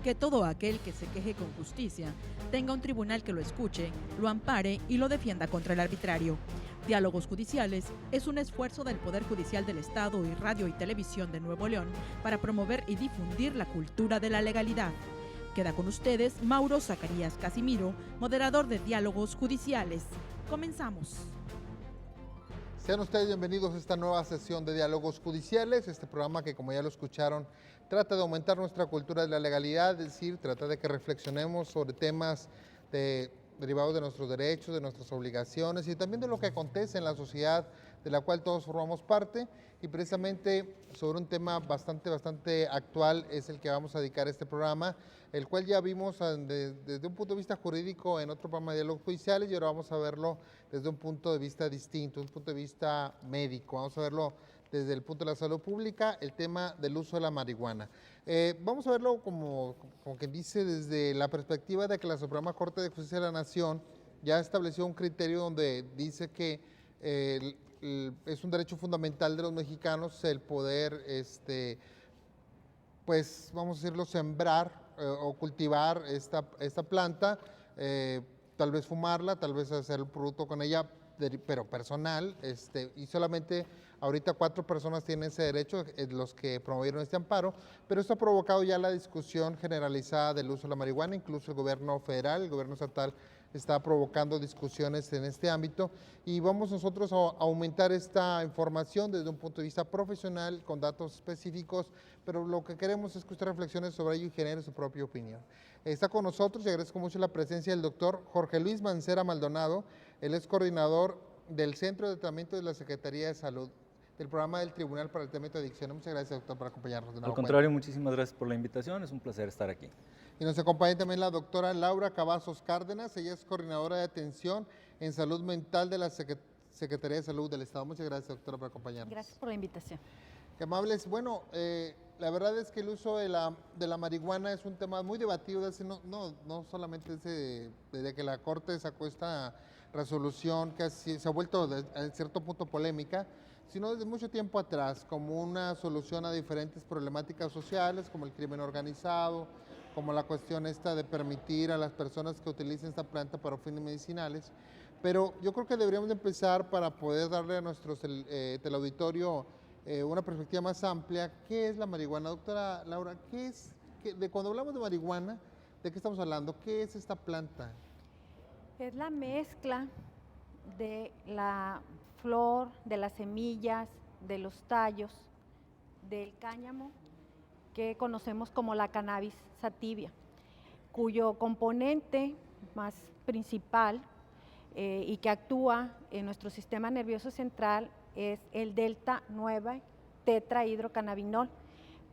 Que todo aquel que se queje con justicia tenga un tribunal que lo escuche, lo ampare y lo defienda contra el arbitrario. Diálogos Judiciales es un esfuerzo del Poder Judicial del Estado y Radio y Televisión de Nuevo León para promover y difundir la cultura de la legalidad. Queda con ustedes Mauro Zacarías Casimiro, moderador de Diálogos Judiciales. Comenzamos. Sean ustedes bienvenidos a esta nueva sesión de Diálogos Judiciales, este programa que, como ya lo escucharon, trata de aumentar nuestra cultura de la legalidad, es decir, trata de que reflexionemos sobre temas derivados de nuestros derechos, de nuestras obligaciones y también de lo que acontece en la sociedad de la cual todos formamos parte, y precisamente sobre un tema bastante actual es el que vamos a dedicar este programa, el cual ya vimos desde un punto de vista jurídico en otro programa de Diálogos Judiciales, y ahora vamos a verlo desde un punto de vista distinto, un punto de vista médico. Vamos a verlo desde el punto de la salud pública, el tema del uso de la marihuana. Vamos a verlo como quien dice desde la perspectiva de que la Suprema Corte de Justicia de la Nación ya estableció un criterio donde dice que es un derecho fundamental de los mexicanos el poder, pues vamos a decirlo, sembrar o cultivar esta planta, tal vez fumarla, tal vez hacer un producto con ella, pero personal, y solamente ahorita 4 personas tienen ese derecho, los que promovieron este amparo, pero esto ha provocado ya la discusión generalizada del uso de la marihuana, incluso el gobierno federal, el gobierno estatal está provocando discusiones en este ámbito, y vamos nosotros a aumentar esta información desde un punto de vista profesional, con datos específicos, pero lo que queremos es que usted reflexione sobre ello y genere su propia opinión. Está con nosotros y agradezco mucho la presencia del doctor Jorge Luis Mancera Maldonado. Él es coordinador del Centro de Tratamiento de la Secretaría de Salud, del programa del Tribunal para el Tratamiento de Adicciones. Muchas gracias, doctor, por acompañarnos. Al contrario, muchísimas gracias por la invitación, es un placer estar aquí. Y nos acompaña también la doctora Laura Cavazos Cárdenas, ella es coordinadora de atención en salud mental de la Secretaría de Salud del Estado. Muchas gracias, doctora, por acompañarnos. Gracias por la invitación. Qué amables. Bueno, la verdad es que el uso de la marihuana es un tema muy debatido, no solamente desde que la Corte sacó esta resolución que se ha vuelto a cierto punto polémica, sino desde mucho tiempo atrás, como una solución a diferentes problemáticas sociales, como el crimen organizado, como la cuestión esta de permitir a las personas que utilicen esta planta para fines medicinales. Pero yo creo que deberíamos de empezar para poder darle a nuestro teleauditorio una perspectiva más amplia. ¿Qué es la marihuana? Doctora Laura, cuando hablamos de marihuana, ¿de qué estamos hablando? ¿Qué es esta planta? Es la mezcla de la flor, de las semillas, de los tallos, del cáñamo, que conocemos como la cannabis sativa, cuyo componente más principal y que actúa en nuestro sistema nervioso central es el delta-9 tetrahidrocannabinol,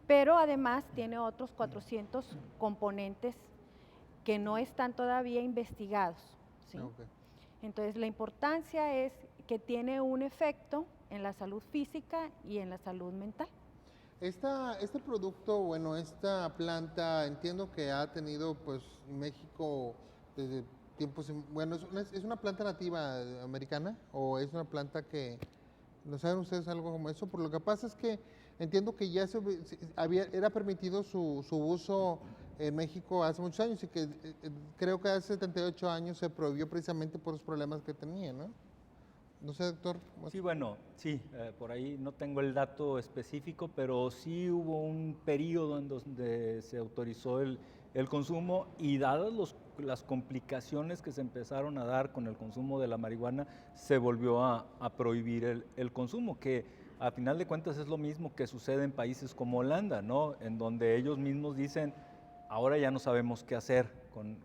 pero además tiene otros 400 componentes que no están todavía investigados, ¿sí? Okay. Entonces la importancia es que tiene un efecto en la salud física y en la salud mental. Este producto, bueno, esta planta, entiendo que ha tenido, pues, en México desde tiempos, bueno, ¿es una planta nativa americana o es una planta que, no saben ustedes algo como eso? Por lo que pasa es que entiendo que ya era permitido su uso en México hace muchos años y que creo que hace 78 años se prohibió precisamente por los problemas que tenía, ¿no? No sé, doctor. Sí, bueno, sí, por ahí no tengo el dato específico, pero sí hubo un periodo en donde se autorizó el consumo, y dadas las complicaciones que se empezaron a dar con el consumo de la marihuana, se volvió a prohibir el consumo, que a final de cuentas es lo mismo que sucede en países como Holanda, ¿no? En donde ellos mismos dicen, ahora ya no sabemos qué hacer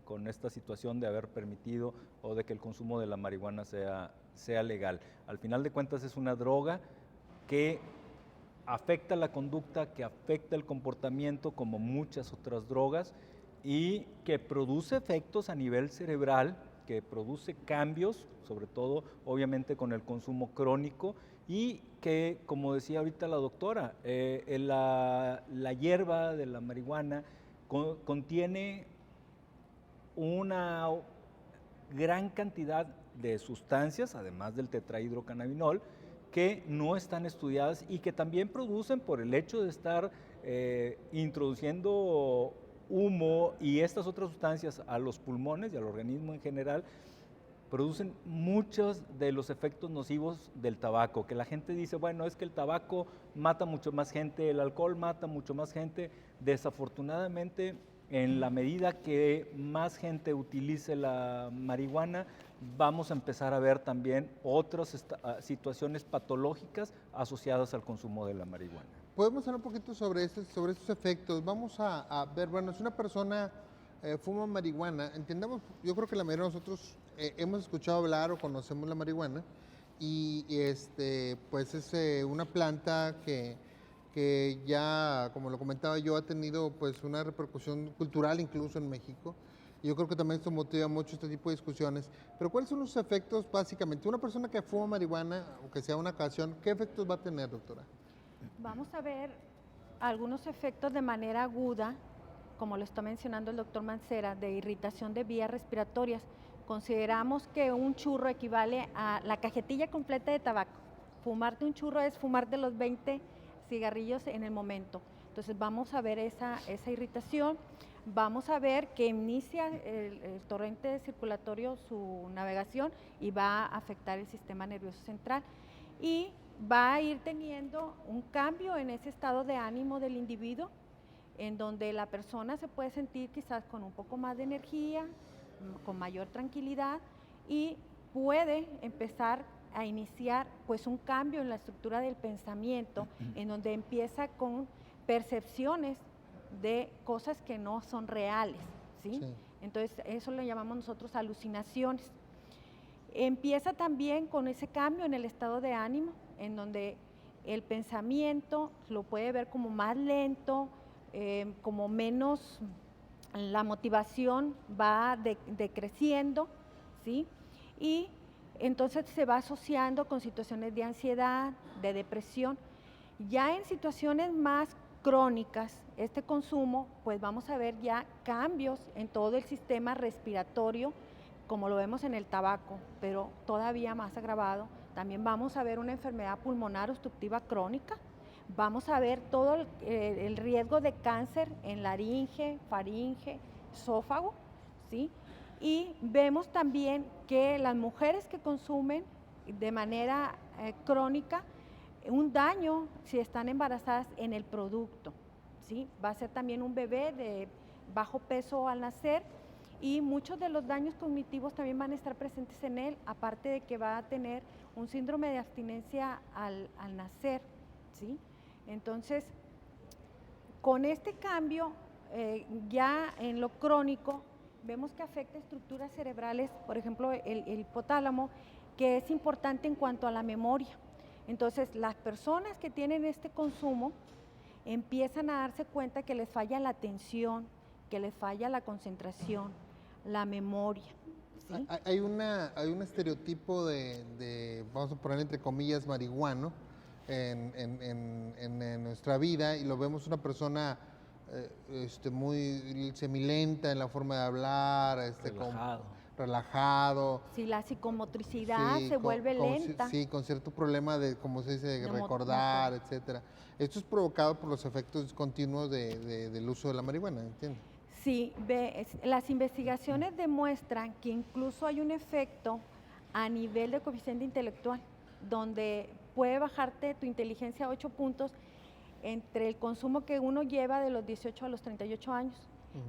con esta situación de haber permitido o de que el consumo de la marihuana sea legal. Al final de cuentas es una droga que afecta la conducta, que afecta el comportamiento como muchas otras drogas, y que produce efectos a nivel cerebral, que produce cambios, sobre todo obviamente con el consumo crónico, y que, como decía ahorita la doctora, la hierba de la marihuana contiene una gran cantidad de sustancias, además del tetrahidrocannabinol, que no están estudiadas y que también producen, por el hecho de estar introduciendo humo y estas otras sustancias a los pulmones y al organismo en general producen muchos de los efectos nocivos del tabaco, que la gente dice, bueno, es que el tabaco mata mucho más gente, el alcohol mata mucho más gente. Desafortunadamente, en la medida que más gente utilice la marihuana, vamos a empezar a ver también otras situaciones patológicas asociadas al consumo de la marihuana. Podemos hablar un poquito sobre estos efectos. Vamos a ver, bueno, si una persona fuma marihuana, entendamos, yo creo que la mayoría de nosotros hemos escuchado hablar o conocemos la marihuana y pues es una planta que ya, como lo comentaba yo, ha tenido pues una repercusión cultural incluso en México. Y yo creo que también esto motiva mucho este tipo de discusiones. Pero ¿cuáles son los efectos básicamente? Una persona que fuma marihuana, o que sea una ocasión, ¿qué efectos va a tener, doctora? Vamos a ver algunos efectos de manera aguda, como lo está mencionando el doctor Mancera, de irritación de vías respiratorias. Consideramos que un churro equivale a la cajetilla completa de tabaco. Fumarte un churro es fumarte los 20 cigarrillos en el momento. Entonces vamos a ver esa irritación. Vamos a ver que inicia el torrente circulatorio su navegación y va a afectar el sistema nervioso central. Y va a ir teniendo un cambio en ese estado de ánimo del individuo, en donde la persona se puede sentir quizás con un poco más de energía, con mayor tranquilidad y puede empezar a iniciar pues un cambio en la estructura del pensamiento, en donde empieza con percepciones de cosas que no son reales, ¿sí? Sí. Entonces eso lo llamamos nosotros alucinaciones. Empieza también con ese cambio en el estado de ánimo, en donde el pensamiento lo puede ver como más lento, como menos, la motivación va decreciendo, ¿sí? Y entonces se va asociando con situaciones de ansiedad, de depresión. Ya en situaciones más crónicas, este consumo, pues vamos a ver ya cambios en todo el sistema respiratorio, como lo vemos en el tabaco, pero todavía más agravado. También vamos a ver una enfermedad pulmonar obstructiva crónica, vamos a ver todo el riesgo de cáncer en laringe, faringe, esófago, ¿sí? Y vemos también que las mujeres que consumen de manera crónica, un daño si están embarazadas en el producto, ¿sí? Va a ser también un bebé de bajo peso al nacer y muchos de los daños cognitivos también van a estar presentes en él, aparte de que va a tener un síndrome de abstinencia al nacer, ¿sí? Entonces, con este cambio, ya en lo crónico, vemos que afecta estructuras cerebrales, por ejemplo, el hipotálamo, que es importante en cuanto a la memoria. Entonces, las personas que tienen este consumo empiezan a darse cuenta que les falla la atención, que les falla la concentración, la memoria, ¿sí? Hay un estereotipo de, vamos a poner entre comillas, marihuano en nuestra vida, y lo vemos una persona muy semilenta en la forma de hablar, relajado. Sí, la psicomotricidad se vuelve lenta. Sí, con cierto problema de, como se dice, de recordar, etcétera. Esto es provocado por los efectos continuos del uso de la marihuana, ¿entiendes? Sí, las investigaciones demuestran que incluso hay un efecto a nivel de coeficiente intelectual, donde puede bajarte tu inteligencia a 8 puntos entre el consumo que uno lleva de los 18 a los 38 años.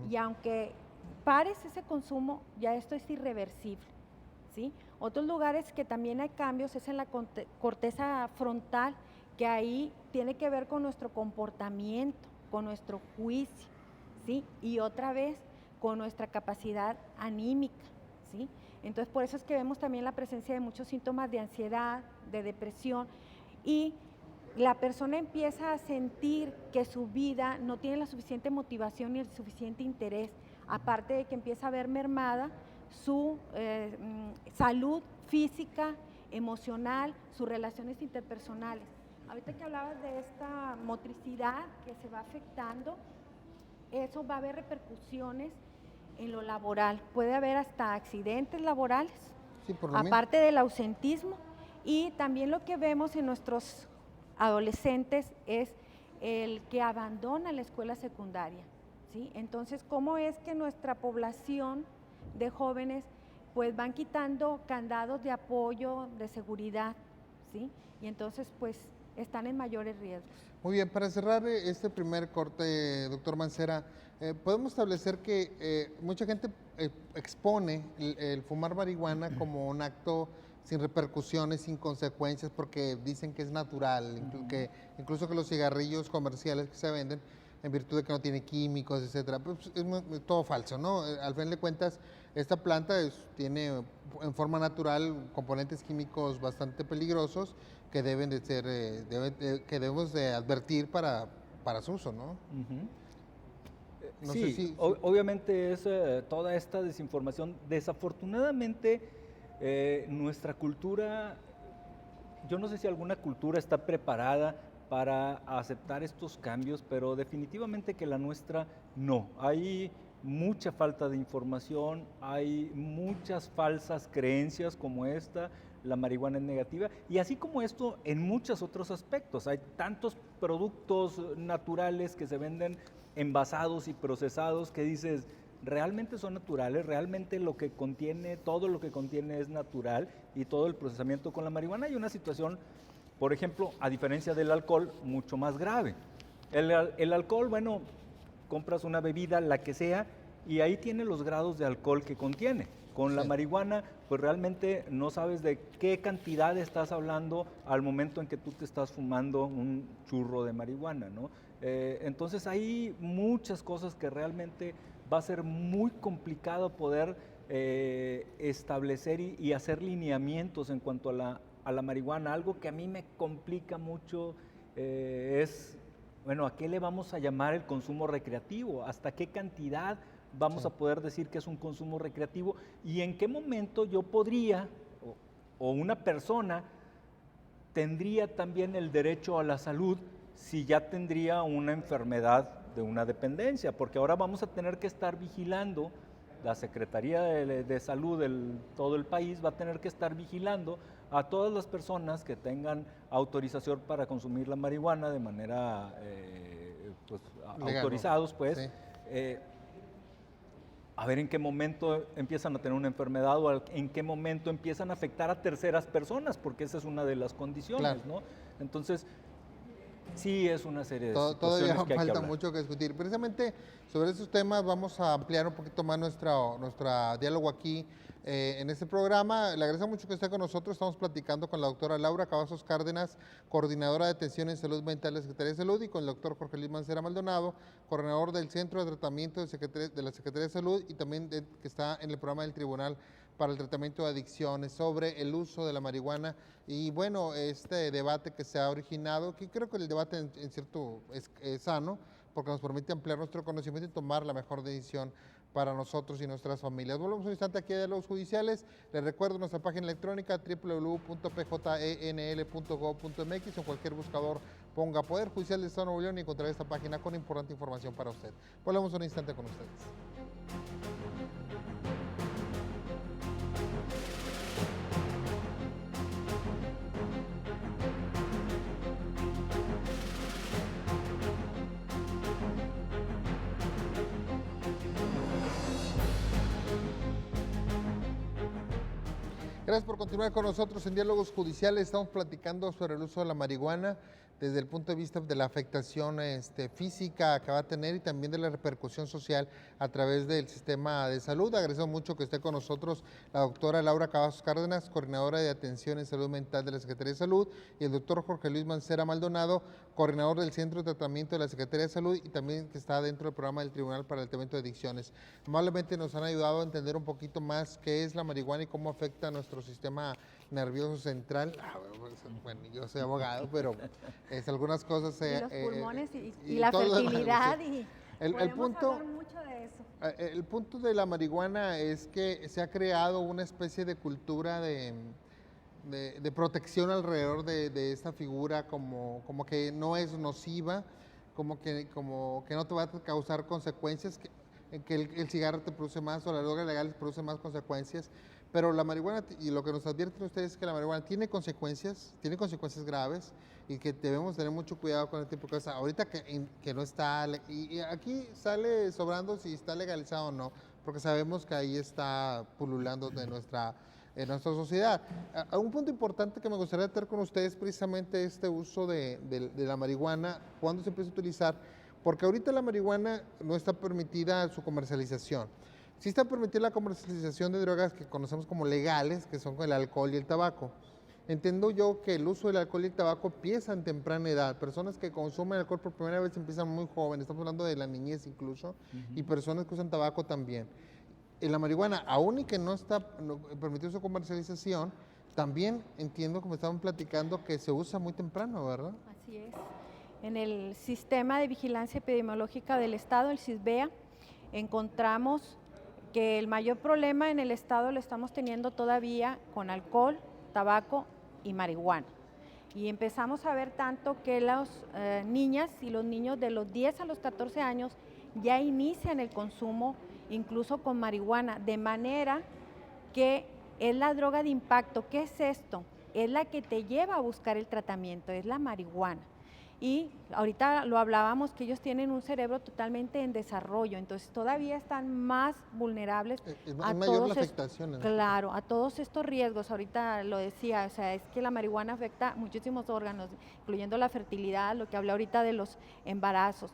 Y aunque pares ese consumo, ya esto es irreversible, ¿sí? Otros lugares que también hay cambios es en la corteza frontal, que ahí tiene que ver con nuestro comportamiento, con nuestro juicio, ¿sí? Y otra vez con nuestra capacidad anímica, ¿sí? Entonces por eso es que vemos también la presencia de muchos síntomas de ansiedad, de depresión, y la persona empieza a sentir que su vida no tiene la suficiente motivación ni el suficiente interés, aparte de que empieza a ver mermada su salud física, emocional, sus relaciones interpersonales. Ahorita que hablabas de esta motricidad que se va afectando, eso va a haber repercusiones en lo laboral. Puede haber hasta accidentes laborales, sí, aparte del ausentismo. Y también lo que vemos en nuestros adolescentes es el que abandona la escuela secundaria, ¿sí? Entonces, ¿cómo es que nuestra población de jóvenes pues van quitando candados de apoyo, de seguridad, ¿sí? Y entonces pues están en mayores riesgos. Muy bien, para cerrar este primer corte, doctor Mancera, podemos establecer que mucha gente expone el fumar marihuana como un acto sin repercusiones, sin consecuencias, porque dicen que es natural, incluso que los cigarrillos comerciales que se venden, en virtud de que no tiene químicos, etcétera, pues es todo falso, ¿no? Al fin de cuentas, esta planta tiene en forma natural componentes químicos bastante peligrosos que deben de ser, que debemos de advertir para su uso, ¿no? No sé si obviamente es toda esta desinformación. Desafortunadamente, nuestra cultura, yo no sé si alguna cultura está preparada para aceptar estos cambios, pero definitivamente que la nuestra no. Hay mucha falta de información, hay muchas falsas creencias como esta, la marihuana es negativa, y así como esto en muchos otros aspectos. Hay tantos productos naturales que se venden envasados y procesados que dices, realmente son naturales, realmente lo que contiene, todo lo que contiene es natural, y todo el procesamiento con la marihuana. Hay una situación, por ejemplo, a diferencia del alcohol, mucho más grave. El alcohol, bueno, compras una bebida, la que sea, y ahí tiene los grados de alcohol que contiene. Con la marihuana, pues realmente no sabes de qué cantidad estás hablando al momento en que tú te estás fumando un churro de marihuana, ¿no? Entonces hay muchas cosas que realmente va a ser muy complicado poder establecer y hacer lineamientos en cuanto a la marihuana. Algo que a mí me complica mucho es, bueno, ¿a qué le vamos a llamar el consumo recreativo? ¿Hasta qué cantidad vamos a poder decir que es un consumo recreativo? ¿Y en qué momento yo podría, o una persona, tendría también el derecho a la salud si ya tendría una enfermedad de una dependencia? Porque ahora vamos a tener que estar vigilando, la Secretaría de Salud de todo el país va a tener que estar vigilando a todas las personas que tengan autorización para consumir la marihuana de manera, pues, legal, autorizados, pues, sí. A ver en qué momento empiezan a tener una enfermedad o en qué momento empiezan a afectar a terceras personas, porque esa es una de las condiciones, claro, ¿no? Entonces, sí es una serie de situaciones todavía que hay falta que hablar. mucho que discutir. Precisamente sobre estos temas vamos a ampliar un poquito más nuestro diálogo aquí en este programa. Le agradezco mucho que esté con nosotros. Estamos platicando con la doctora Laura Cavazos Cárdenas, coordinadora de atención en salud mental de la Secretaría de Salud, y con el doctor Jorge Luis Mancera Maldonado, coordinador del Centro de Tratamiento de la Secretaría de Salud, y también que está en el programa del Tribunal para el Tratamiento de Adicciones, sobre el uso de la marihuana. Y bueno, este debate que se ha originado, que creo que el debate en cierto es sano, porque nos permite ampliar nuestro conocimiento y tomar la mejor decisión para nosotros y nuestras familias. Volvemos un instante aquí a Diálogos Judiciales. Les recuerdo nuestra página electrónica www.pjenl.gov.mx, en cualquier buscador ponga Poder Judicial del Estado de Nuevo León y encontrará esta página con importante información para usted. Volvemos un instante con ustedes. Gracias por continuar con nosotros en Diálogos Judiciales. Estamos platicando sobre el uso de la marihuana desde el punto de vista de la afectación física que va a tener y también de la repercusión social a través del sistema de salud. Agradecemos mucho que esté con nosotros la doctora Laura Cavazos Cárdenas, coordinadora de atención en salud mental de la Secretaría de Salud, y el doctor Jorge Luis Mancera Maldonado, coordinador del Centro de Tratamiento de la Secretaría de Salud y también que está dentro del programa del Tribunal para el Tratamiento de Adicciones. Amablemente nos han ayudado a entender un poquito más qué es la marihuana y cómo afecta a nuestro sistema nervioso central. Bueno, yo soy abogado, pero algunas cosas... y los pulmones y la fertilidad, sí. El punto, hablar mucho de eso. El punto de la marihuana es que se ha creado una especie de cultura de protección alrededor de esta figura, como que no es nociva, como que no te va a causar consecuencias, que el cigarro te produce más o la droga legal produce más consecuencias. Pero la marihuana, y lo que nos advierten ustedes es que la marihuana tiene consecuencias graves, y que debemos tener mucho cuidado con este tipo de cosas. Ahorita que no está, y aquí sale sobrando si está legalizado o no, porque sabemos que ahí está pululando en nuestra sociedad. Un punto importante que me gustaría tener con ustedes precisamente este uso de la marihuana, cuándo se empieza a utilizar, porque ahorita la marihuana no está permitida su comercialización. Sí está permitida la comercialización de drogas que conocemos como legales, que son el alcohol y el tabaco. Entiendo yo que el uso del alcohol y el tabaco empieza en temprana edad. Personas que consumen alcohol por primera vez empiezan muy jóvenes, estamos hablando de la niñez incluso, y personas que usan tabaco también. En la marihuana, aún y que no está permitida su comercialización, también entiendo, como estaban platicando, que se usa muy temprano, ¿verdad? Así es. En el Sistema de Vigilancia Epidemiológica del Estado, el SISBEA, encontramos que el mayor problema en el Estado lo estamos teniendo todavía con alcohol, tabaco y marihuana. Y empezamos a ver tanto que las niñas y los niños de los 10 a los 14 años ya inician el consumo incluso con marihuana, de manera que es la droga de impacto. ¿Qué es esto? Es la que te lleva a buscar el tratamiento, es la marihuana. Y ahorita lo hablábamos que ellos tienen un cerebro totalmente en desarrollo, entonces todavía están más vulnerables a mayor la afectación. Claro, a todos estos riesgos. Ahorita lo decía, o sea, es que la marihuana afecta muchísimos órganos, incluyendo la fertilidad, lo que hablé ahorita de los embarazos.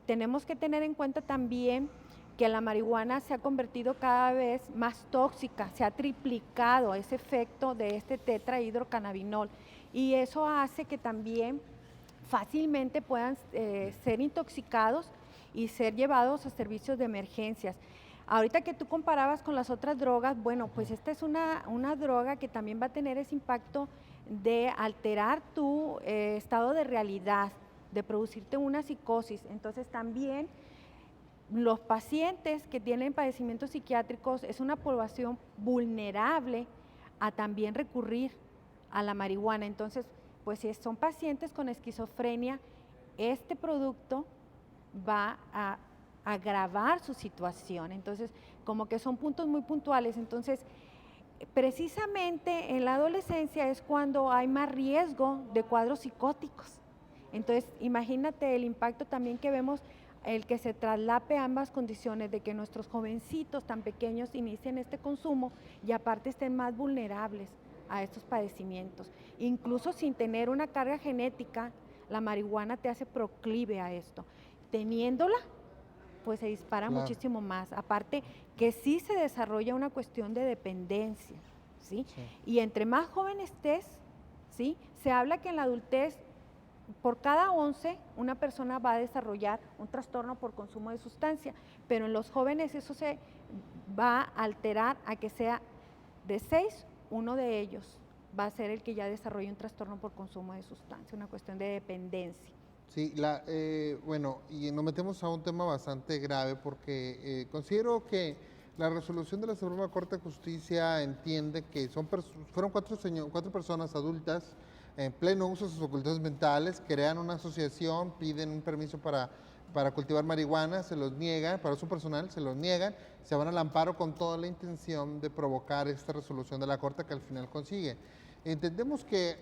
Tenemos que tener en cuenta también que la marihuana se ha convertido cada vez más tóxica, se ha triplicado ese efecto de este tetrahidrocannabinol, y eso hace que también fácilmente puedan ser intoxicados y ser llevados a servicios de emergencias. Ahorita que tú comparabas con las otras drogas, bueno, pues esta es una droga que también va a tener ese impacto de alterar tu estado de realidad, de producirte una psicosis. Entonces también los pacientes que tienen padecimientos psiquiátricos es una población vulnerable a también recurrir a la marihuana. Entonces, pues si son pacientes con esquizofrenia, este producto va a agravar su situación. Entonces, como que son puntos muy puntuales. Entonces, precisamente en la adolescencia es cuando hay más riesgo de cuadros psicóticos. Entonces, imagínate el impacto también que vemos, el que se traslape ambas condiciones, de que nuestros jovencitos tan pequeños inicien este consumo y aparte estén más vulnerables a estos padecimientos. Incluso sin tener una carga genética, la marihuana te hace proclive a esto. Teniéndola, pues se dispara muchísimo más. Aparte que sí se desarrolla una cuestión de dependencia, ¿sí? Y entre más joven estés, ¿sí? Se habla que en la adultez, por cada 11, una persona va a desarrollar un trastorno por consumo de sustancia, pero en los jóvenes eso se va a alterar a que sea de 6, uno de ellos va a ser el que ya desarrolle un trastorno por consumo de sustancia, una cuestión de dependencia. Sí, bueno, y nos metemos a un tema bastante grave porque considero que la resolución de la Suprema Corte de Justicia entiende que fueron cuatro personas adultas en pleno uso de sus facultades mentales, crean una asociación, piden un permiso para cultivar marihuana, se los niegan, para uso personal, se los niegan, se van al amparo con toda la intención de provocar esta resolución de la Corte que al final consigue. Entendemos que,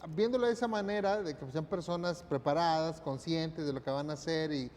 viéndolo de esa manera, de que sean personas preparadas, conscientes de lo que van a hacer y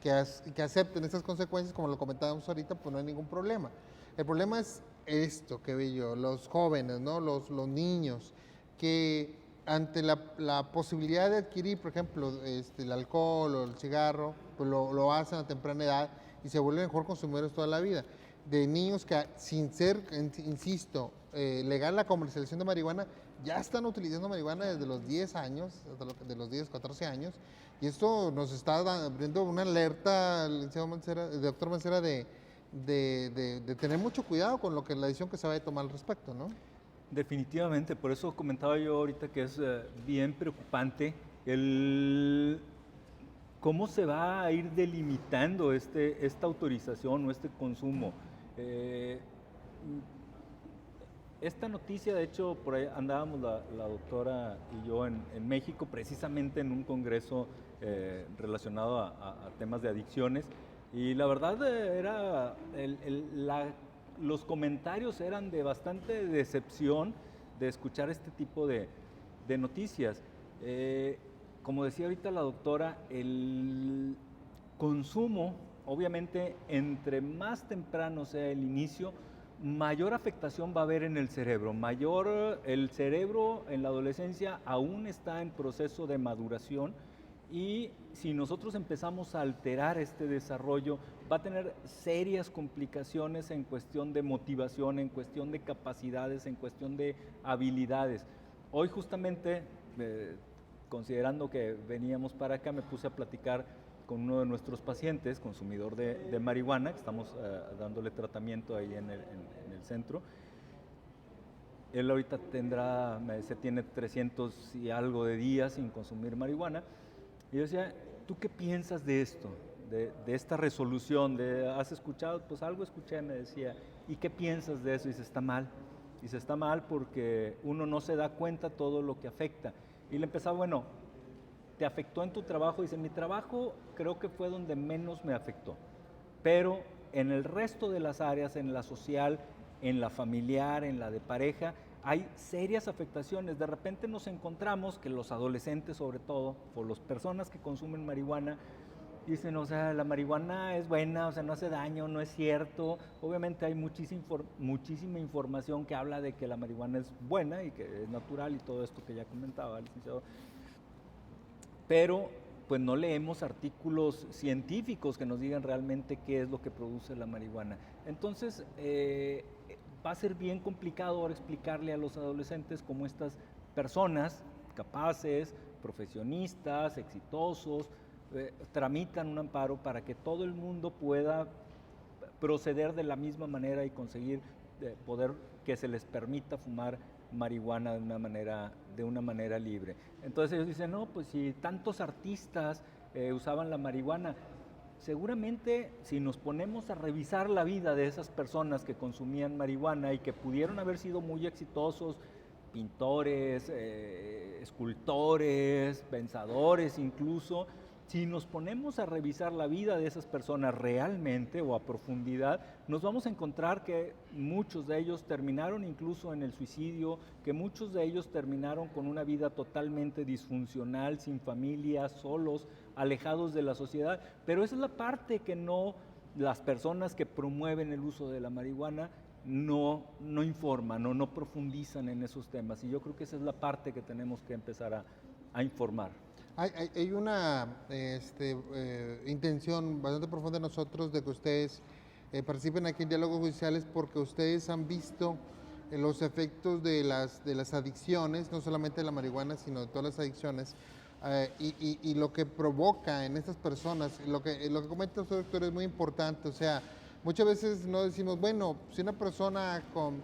que acepten estas consecuencias, como lo comentábamos ahorita, pues no hay ningún problema. El problema es esto que veo yo, los jóvenes, ¿no? los niños, que ante la posibilidad de adquirir, por ejemplo, el alcohol o el cigarro, pues lo hacen a temprana edad y se vuelven mejor consumidores toda la vida. De niños que, sin ser, insisto, legal la comercialización de marihuana, ya están utilizando marihuana desde los 10 años, de los 10, 14 años, y esto nos está abriendo una alerta, el doctor Mancera, de tener mucho cuidado con la decisión que se va a tomar al respecto, ¿no? Definitivamente, por eso comentaba yo ahorita que es bien preocupante cómo se va a ir delimitando esta autorización o este consumo. Esta noticia, de hecho, por ahí andábamos la doctora y yo en México, precisamente en un congreso relacionado a temas de adicciones, y la verdad era los comentarios eran de bastante decepción de escuchar este tipo de de noticias. Como decía ahorita la doctora, el consumo, obviamente, entre más temprano sea el inicio, mayor afectación va a haber en el cerebro. El cerebro en la adolescencia aún está en proceso de maduración y si nosotros empezamos a alterar este desarrollo, va a tener serias complicaciones en cuestión de motivación, en cuestión de capacidades, en cuestión de habilidades. Hoy justamente, considerando que veníamos para acá, me puse a platicar con uno de nuestros pacientes, consumidor de marihuana, que estamos dándole tratamiento ahí en el centro. Él ahorita tiene 300 y algo de días sin consumir marihuana. Y yo decía, ¿tú qué piensas de esto? De esta resolución, ¿has escuchado? Pues algo escuché, me decía. ¿Y qué piensas de eso? Y dice, está mal. Dice, está mal porque uno no se da cuenta todo lo que afecta. Y le empezaba, bueno, ¿te afectó en tu trabajo? Dice, mi trabajo creo que fue donde menos me afectó. Pero en el resto de las áreas, en la social, en la familiar, en la de pareja, hay serias afectaciones. De repente nos encontramos que los adolescentes, sobre todo, o las personas que consumen marihuana, dicen, o sea, la marihuana es buena, o sea, no hace daño, no es cierto. Obviamente hay muchísima información que habla de que la marihuana es buena y que es natural y todo esto que ya comentaba el licenciado. Pero pues no leemos artículos científicos que nos digan realmente qué es lo que produce la marihuana. Entonces, va a ser bien complicado ahora explicarle a los adolescentes cómo estas personas capaces, profesionistas, exitosos, tramitan un amparo para que todo el mundo pueda proceder de la misma manera y conseguir poder que se les permita fumar marihuana de una manera libre. Entonces ellos dicen, no, pues si tantos artistas usaban la marihuana, seguramente si nos ponemos a revisar la vida de esas personas que consumían marihuana y que pudieron haber sido muy exitosos, pintores, escultores, pensadores incluso, si nos ponemos a revisar la vida de esas personas realmente o a profundidad, nos vamos a encontrar que muchos de ellos terminaron incluso en el suicidio, que muchos de ellos terminaron con una vida totalmente disfuncional, sin familia, solos, alejados de la sociedad. Pero esa es la parte que las personas que promueven el uso de la marihuana no informan o no profundizan en esos temas. Y yo creo que esa es la parte que tenemos que empezar a informar. Hay una intención bastante profunda de nosotros de que ustedes participen aquí en Diálogos Judiciales porque ustedes han visto los efectos de las adicciones, no solamente de la marihuana, sino de todas las adicciones, y lo que provoca en estas personas. Lo que comenta usted, doctor, es muy importante. O sea, muchas veces no decimos, bueno, si una persona con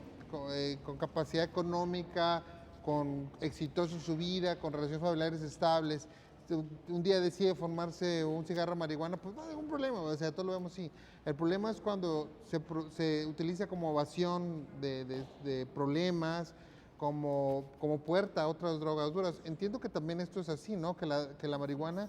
capacidad económica, con exitoso en su vida, con relaciones familiares estables, un día decide formarse un cigarro de marihuana, pues no hay ningún problema, o sea, todo lo vemos así. El problema es cuando se utiliza como evasión de problemas, como puerta a otras drogas duras. Entiendo que también esto es así, ¿no? Que la marihuana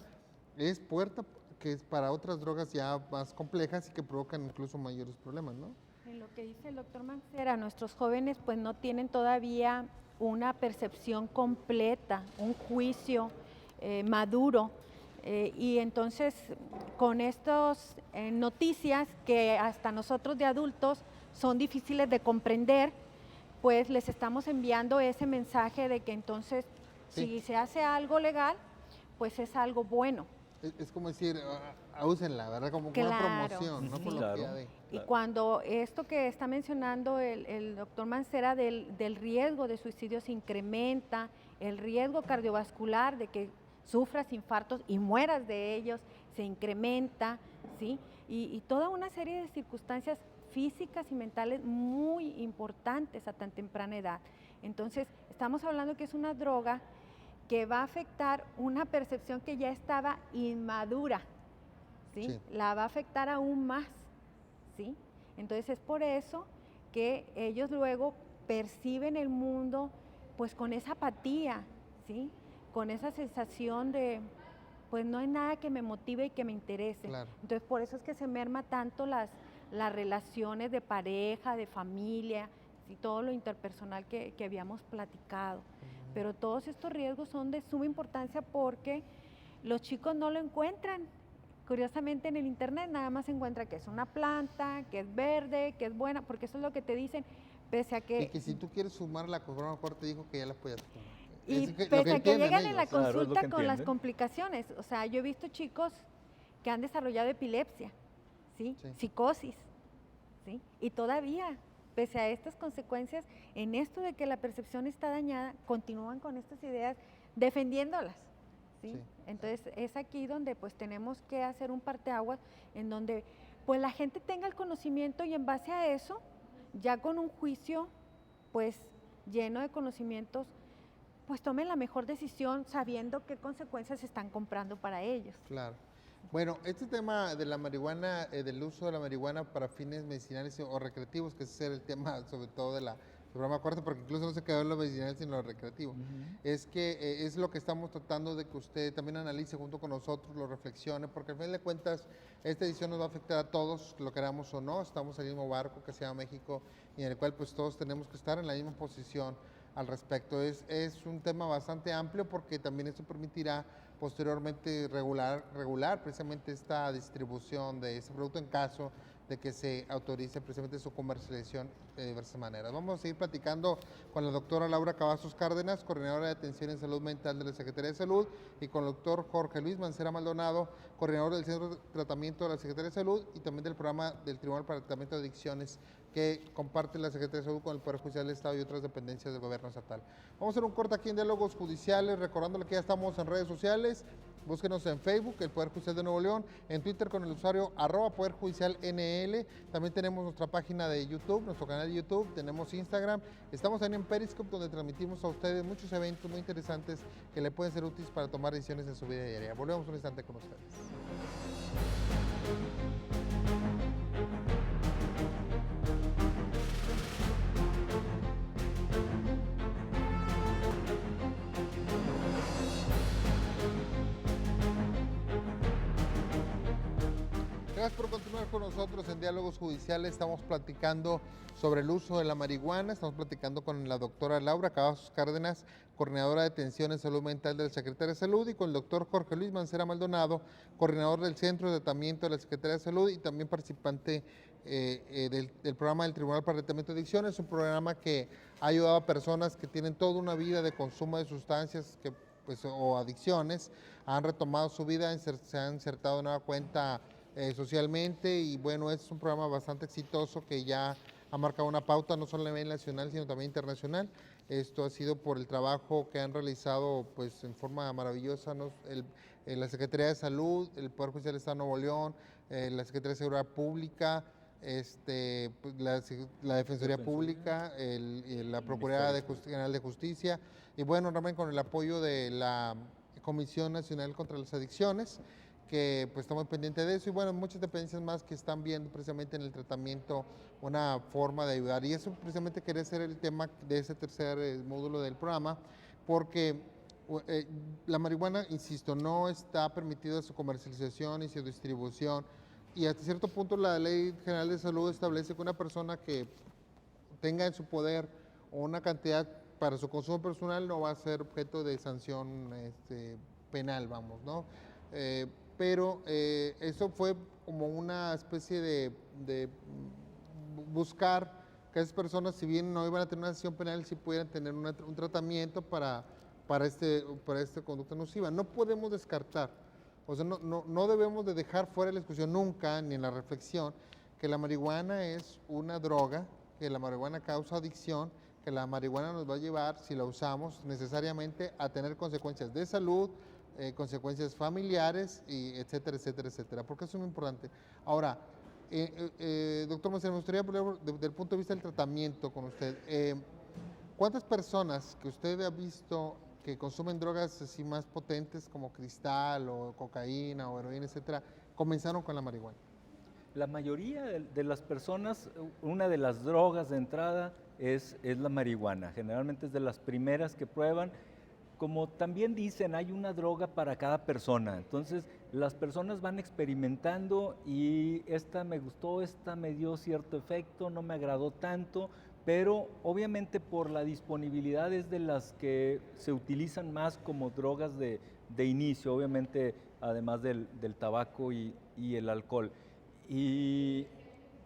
es puerta que es para otras drogas ya más complejas y que provocan incluso mayores problemas, ¿no? En lo que dice el doctor Mancera, nuestros jóvenes pues no tienen todavía una percepción completa, un juicio maduro, y entonces con estas noticias que hasta nosotros de adultos son difíciles de comprender, pues les estamos enviando ese mensaje de que entonces si se hace algo legal, pues es algo bueno. Es como decir, úsenla, ¿verdad? Como una promoción, ¿no? Sí. Por lo que hay. Y cuando esto que está mencionando el doctor Mancera del riesgo de suicidio se incrementa, el riesgo cardiovascular de que sufras infartos y mueras de ellos se incrementa, ¿sí? Y toda una serie de circunstancias físicas y mentales muy importantes a tan temprana edad. Entonces, estamos hablando que es una droga que va a afectar una percepción que ya estaba inmadura, ¿sí? Sí. La va a afectar aún más, ¿sí? Entonces es por eso que ellos luego perciben el mundo pues con esa apatía, ¿sí? Con esa sensación de pues no hay nada que me motive y que me interese. Claro. Entonces por eso es que se merma tanto las relaciones de pareja, de familia, y todo lo interpersonal que habíamos platicado. pero todos estos riesgos son de suma importancia porque los chicos no lo encuentran. Curiosamente en el internet nada más se encuentra que es una planta, que es verde, que es buena, porque eso es lo que te dicen, pese a que... Y que si tú quieres fumar la corona te dijo que ya la podías fumar. Y Es que lo pese a que entienden llegan en la ellos. Claro, es lo consulta que con las entienden. complicaciones, o sea, yo he visto chicos que han desarrollado epilepsia, ¿sí? Sí. Psicosis, ¿sí? Y todavía, pese a estas consecuencias, en esto de que la percepción está dañada, continúan con estas ideas defendiéndolas, ¿sí? Sí. Entonces es aquí donde pues tenemos que hacer un parteaguas en donde pues la gente tenga el conocimiento y en base a eso, ya con un juicio pues lleno de conocimientos, pues tomen la mejor decisión sabiendo qué consecuencias están comprando para ellos. Claro. Bueno, este tema de la marihuana, del uso de la marihuana para fines medicinales o recreativos, que ese era el tema sobre todo del programa cuarto, porque incluso no se quedó en lo medicinal sino en lo recreativo, es que es lo que estamos tratando de que usted también analice junto con nosotros, lo reflexione, porque al fin de cuentas esta edición nos va a afectar a todos, lo queramos o no, estamos en el mismo barco que se llama México y en el cual pues todos tenemos que estar en la misma posición al respecto. Es un tema bastante amplio porque también esto permitirá posteriormente regular precisamente esta distribución de ese producto en caso de que se autorice precisamente su comercialización de diversas maneras. Vamos a seguir platicando con la doctora Laura Cavazos Cárdenas, coordinadora de atención en salud mental de la Secretaría de Salud, y con el doctor Jorge Luis Mancera Maldonado, coordinador del Centro de Tratamiento de la Secretaría de Salud y también del programa del Tribunal para el Tratamiento de Adicciones que comparte la Secretaría de Salud con el Poder Judicial del Estado y otras dependencias del gobierno estatal. Vamos a hacer un corte aquí en Diálogos Judiciales, recordándole que ya estamos en redes sociales. Búsquenos en Facebook, el Poder Judicial de Nuevo León, en Twitter con el usuario @Poder Judicial NL. También tenemos nuestra página de YouTube, nuestro canal de YouTube, tenemos Instagram. Estamos también en Periscope, donde transmitimos a ustedes muchos eventos muy interesantes que le pueden ser útiles para tomar decisiones en su vida diaria. Volvemos un instante con ustedes. Gracias por continuar con nosotros en Diálogos Judiciales. Estamos platicando sobre el uso de la marihuana. Estamos platicando con la doctora Laura Cavazos Cárdenas, coordinadora de atención en salud mental del Secretaría de Salud, y con el doctor Jorge Luis Mancera Maldonado, coordinador del Centro de Tratamiento de la Secretaría de Salud y también participante del programa del Tribunal para el Tratamiento de Adicciones, un programa que ha ayudado a personas que tienen toda una vida de consumo de sustancias o adicciones, han retomado su vida, se han insertado de nueva cuenta socialmente, y bueno, es un programa bastante exitoso que ya ha marcado una pauta no solo a nivel nacional sino también internacional. Esto ha sido por el trabajo que han realizado pues en forma maravillosa, ¿no? La Secretaría de Salud, el Poder Judicial del Estado de Nuevo León, la Secretaría de Seguridad Pública, pues, la Defensoría Pública, la Procuraduría General de Justicia, y bueno, realmente con el apoyo de la Comisión Nacional contra las Adicciones, que pues estamos pendientes de eso, y bueno, muchas dependencias más que están viendo precisamente en el tratamiento una forma de ayudar, y eso precisamente quería ser el tema de ese tercer módulo del programa, porque la marihuana, insisto, no está permitida su comercialización y su distribución, y hasta cierto punto la Ley General de Salud establece que una persona que tenga en su poder una cantidad para su consumo personal no va a ser objeto de sanción penal, vamos, ¿no? Pero eso fue como una especie de buscar que esas personas, si bien no iban a tener una sanción penal, sí pudieran tener un tratamiento para esta conducta nociva. No podemos descartar, o sea, no debemos de dejar fuera de la discusión nunca, ni en la reflexión, que la marihuana es una droga, que la marihuana causa adicción, que la marihuana nos va a llevar, si la usamos necesariamente, a tener consecuencias de salud, consecuencias familiares, y etcétera, etcétera, etcétera, porque eso es muy importante. Ahora, doctor Mancera, me gustaría hablar desde el punto de vista del tratamiento con usted. ¿Cuántas personas que usted ha visto que consumen drogas así más potentes como cristal o cocaína o heroína, etcétera, comenzaron con la marihuana? La mayoría de las personas, una de las drogas de entrada es la marihuana. Generalmente es de las primeras que prueban. Como también dicen, hay una droga para cada persona. Entonces, las personas van experimentando y esta me gustó, esta me dio cierto efecto, no me agradó tanto, pero obviamente por la disponibilidad es de las que se utilizan más como drogas de inicio, obviamente además del tabaco y el alcohol. Y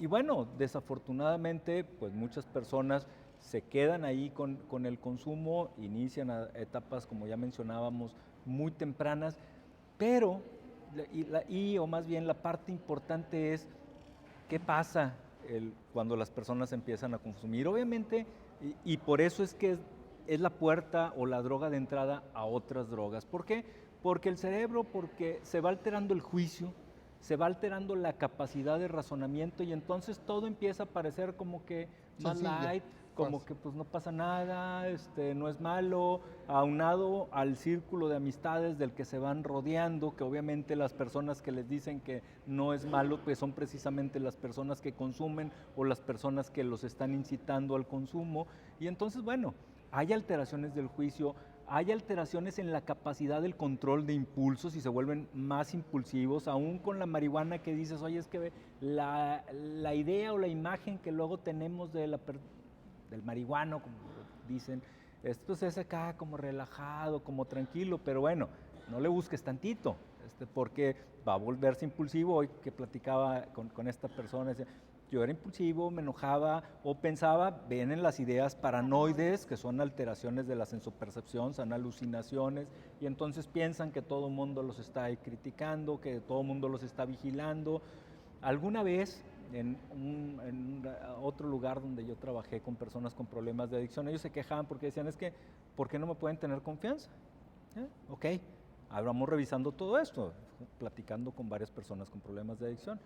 bueno, desafortunadamente, pues muchas personas se quedan ahí con el consumo, inician a etapas, como ya mencionábamos, muy tempranas, pero, o más bien la parte importante es qué pasa cuando las personas empiezan a consumir. Obviamente, y por eso es que es la puerta o la droga de entrada a otras drogas. ¿Por qué? Porque el cerebro, porque se va alterando el juicio, se va alterando la capacidad de razonamiento y entonces todo empieza a parecer como que más light, como que pues no pasa nada, no es malo, aunado al círculo de amistades del que se van rodeando, que obviamente las personas que les dicen que no es malo, pues son precisamente las personas que consumen o las personas que los están incitando al consumo. Y entonces, bueno, hay alteraciones del juicio, hay alteraciones en la capacidad del control de impulsos y se vuelven más impulsivos, aún con la marihuana que dices, oye, es que la idea o la imagen que luego tenemos del marihuano, como dicen, esto es acá como relajado, como tranquilo, pero bueno, no le busques tantito, porque va a volverse impulsivo. Hoy que platicaba con esta persona, yo era impulsivo, me enojaba o pensaba, vienen las ideas paranoides, que son alteraciones de la sensopercepción, son alucinaciones, y entonces piensan que todo el mundo los está criticando, que todo el mundo los está vigilando. Alguna vez, en otro lugar donde yo trabajé con personas con problemas de adicción, ellos se quejaban porque decían, es que, ¿por qué no me pueden tener confianza? Ok, ahora vamos revisando todo esto, platicando con varias personas con problemas de adicción.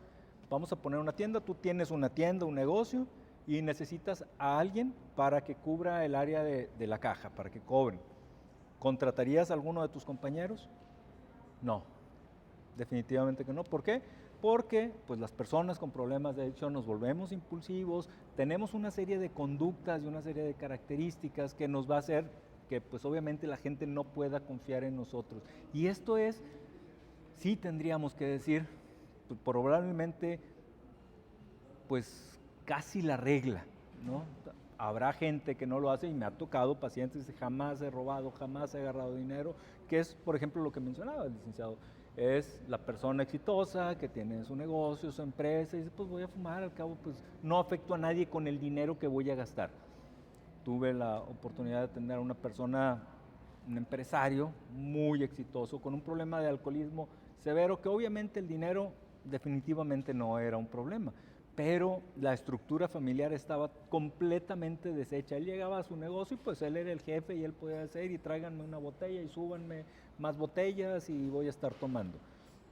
Vamos a poner una tienda, tú tienes una tienda, un negocio, y necesitas a alguien para que cubra el área de la caja, para que cobren. ¿Contratarías a alguno de tus compañeros? No, definitivamente que no. ¿Por qué? Porque pues, las personas con problemas de adicción nos volvemos impulsivos, tenemos una serie de conductas y una serie de características que nos va a hacer que pues obviamente la gente no pueda confiar en nosotros. Y esto es, sí tendríamos que decir, probablemente pues casi la regla, ¿no? Habrá gente que no lo hace y me ha tocado pacientes que jamás he robado, jamás he agarrado dinero, que es, por ejemplo, lo que mencionaba el licenciado, es la persona exitosa que tiene su negocio, su empresa, y dice, pues voy a fumar, al cabo pues no afecto a nadie con el dinero que voy a gastar. Tuve la oportunidad de atender a una persona, un empresario muy exitoso, con un problema de alcoholismo severo, que obviamente el dinero definitivamente no era un problema, pero la estructura familiar estaba completamente deshecha. Él llegaba a su negocio y pues él era el jefe y él podía hacer y tráiganme una botella y súbanme más botellas y voy a estar tomando.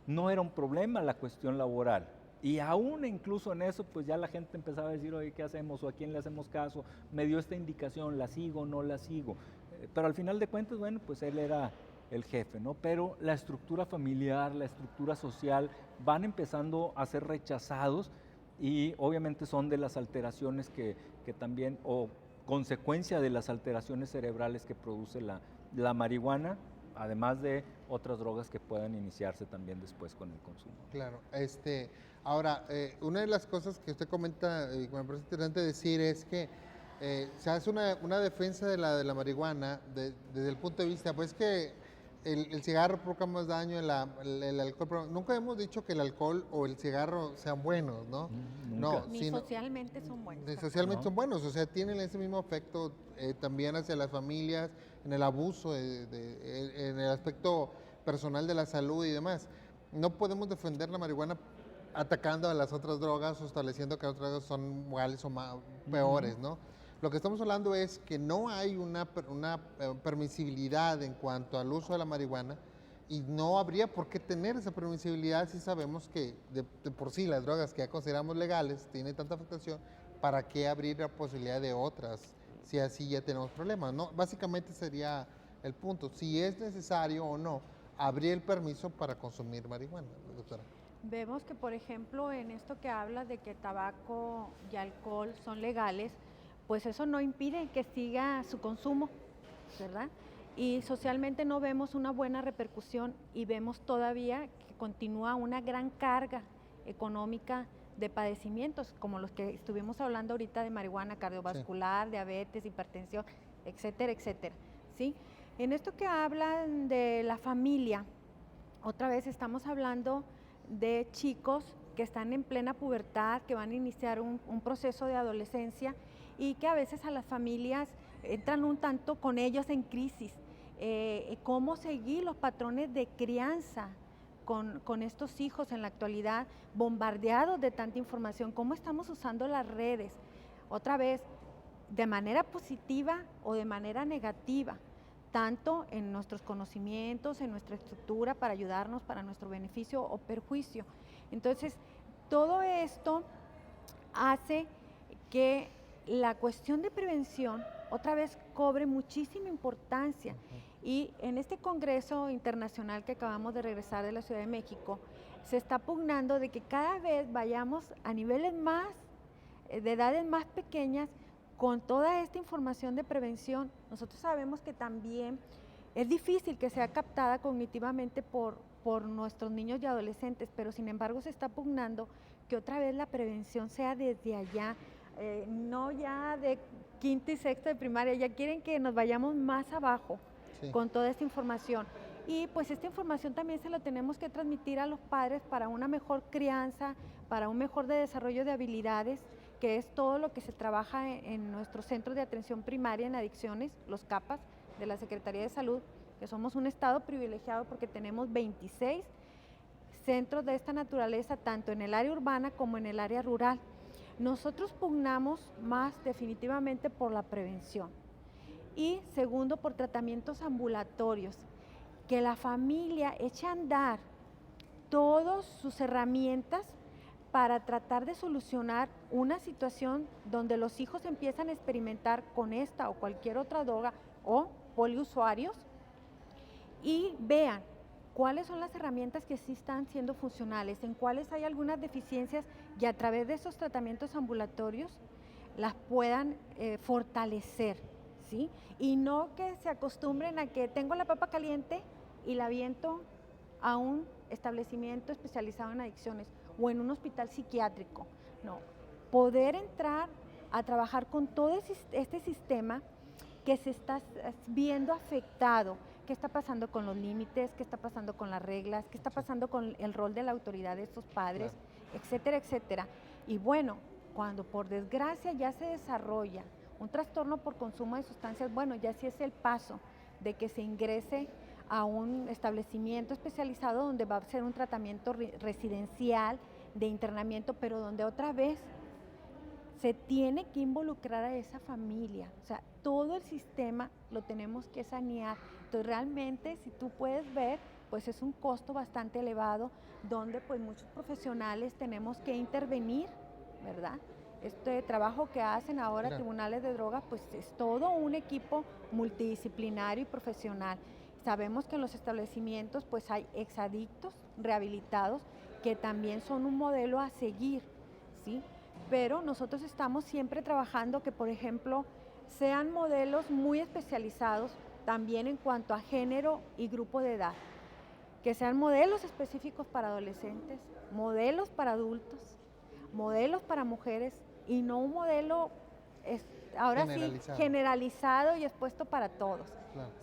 No era un problema la cuestión laboral. Y aún incluso en eso, pues ya la gente empezaba a decir, oye, ¿qué hacemos? ¿O a quién le hacemos caso? Me dio esta indicación, ¿la sigo, no la sigo? Pero al final de cuentas, bueno, pues él era el jefe, ¿no? Pero la estructura familiar, la estructura social van empezando a ser rechazados y obviamente son de las alteraciones que también, o consecuencia de las alteraciones cerebrales que produce la marihuana, además de otras drogas que puedan iniciarse también después con el consumo. Claro, ahora, una de las cosas que usted comenta y me parece interesante decir es que se hace una defensa de la marihuana desde el punto de vista, pues que el cigarro provoca más daño, el alcohol, nunca hemos dicho que el alcohol o el cigarro sean buenos, ¿no? Nunca. Ni socialmente son buenos. Ni socialmente son buenos, o sea, tienen ese mismo efecto también hacia las familias, en el abuso, en el aspecto personal de la salud y demás. No podemos defender la marihuana atacando a las otras drogas o estableciendo que las otras drogas son iguales o peores, ¿no? Lo que estamos hablando es que no hay una permisibilidad en cuanto al uso de la marihuana y no habría por qué tener esa permisibilidad si sabemos que de por sí las drogas que ya consideramos legales tienen tanta afectación, ¿para qué abrir la posibilidad de otras si así ya tenemos problemas, ¿no? Básicamente sería el punto, si es necesario o no abrir el permiso para consumir marihuana, doctora. Vemos que, por ejemplo, en esto que habla de que tabaco y alcohol son legales, pues eso no impide que siga su consumo, ¿verdad? Y socialmente no vemos una buena repercusión y vemos todavía que continúa una gran carga económica de padecimientos como los que estuvimos hablando ahorita de marihuana, cardiovascular, diabetes, hipertensión, etcétera, etcétera, ¿sí? En esto que hablan de la familia, otra vez estamos hablando de chicos que están en plena pubertad, que van a iniciar un proceso de adolescencia y que a veces a las familias entran un tanto con ellos en crisis. ¿Cómo seguir los patrones de crianza con estos hijos en la actualidad, bombardeados de tanta información? ¿Cómo estamos usando las redes? Otra vez, de manera positiva o de manera negativa, tanto en nuestros conocimientos, en nuestra estructura, para ayudarnos, para nuestro beneficio o perjuicio. Entonces, todo esto hace que la cuestión de prevención otra vez cobre muchísima importancia. Y en este Congreso Internacional que acabamos de regresar de la Ciudad de México, se está pugnando de que cada vez vayamos a niveles más, de edades más pequeñas, con toda esta información de prevención. Nosotros sabemos que también es difícil que sea captada cognitivamente por nuestros niños y adolescentes, pero sin embargo se está pugnando que otra vez la prevención sea desde allá, no ya de quinto y sexto de primaria, ya quieren que nos vayamos más abajo con toda esta información. Y pues esta información también se lo tenemos que transmitir a los padres para una mejor crianza, para un mejor desarrollo de habilidades, que es todo lo que se trabaja en nuestros centros de atención primaria en adicciones, los CAPAS de la Secretaría de Salud, que somos un estado privilegiado porque tenemos 26 centros de esta naturaleza, tanto en el área urbana como en el área rural. Nosotros pugnamos más definitivamente por la prevención y segundo por tratamientos ambulatorios, que la familia eche a andar todas sus herramientas para tratar de solucionar una situación donde los hijos empiezan a experimentar con esta o cualquier otra droga o poliusuarios y vean cuáles son las herramientas que sí están siendo funcionales, en cuáles hay algunas deficiencias y a través de esos tratamientos ambulatorios las puedan fortalecer, ¿sí? Y no que se acostumbren a que tengo la papa caliente y la aviento a un establecimiento especializado en adicciones o en un hospital psiquiátrico. No, poder entrar a trabajar con todo este sistema que se está viendo afectado. ¿Qué está pasando con los límites? ¿Qué está pasando con las reglas? ¿Qué está pasando con el rol de la autoridad de estos padres? Etcétera, etcétera. Y bueno, cuando por desgracia ya se desarrolla un trastorno por consumo de sustancias, bueno, ya sí es el paso de que se ingrese a un establecimiento especializado donde va a ser un tratamiento residencial de internamiento, pero donde otra vez se tiene que involucrar a esa familia. O sea, todo el sistema lo tenemos que sanear. Entonces, realmente, si tú puedes ver, pues es un costo bastante elevado, donde pues muchos profesionales tenemos que intervenir, ¿verdad? Este trabajo que hacen ahora tribunales de drogas, pues es todo un equipo multidisciplinario y profesional. Sabemos que en los establecimientos pues hay exadictos rehabilitados que también son un modelo a seguir, ¿sí? Pero nosotros estamos siempre trabajando que, por ejemplo, sean modelos muy especializados también en cuanto a género y grupo de edad, que sean modelos específicos para adolescentes, modelos para adultos, modelos para mujeres y no un modelo ahora sí generalizado y expuesto para todos,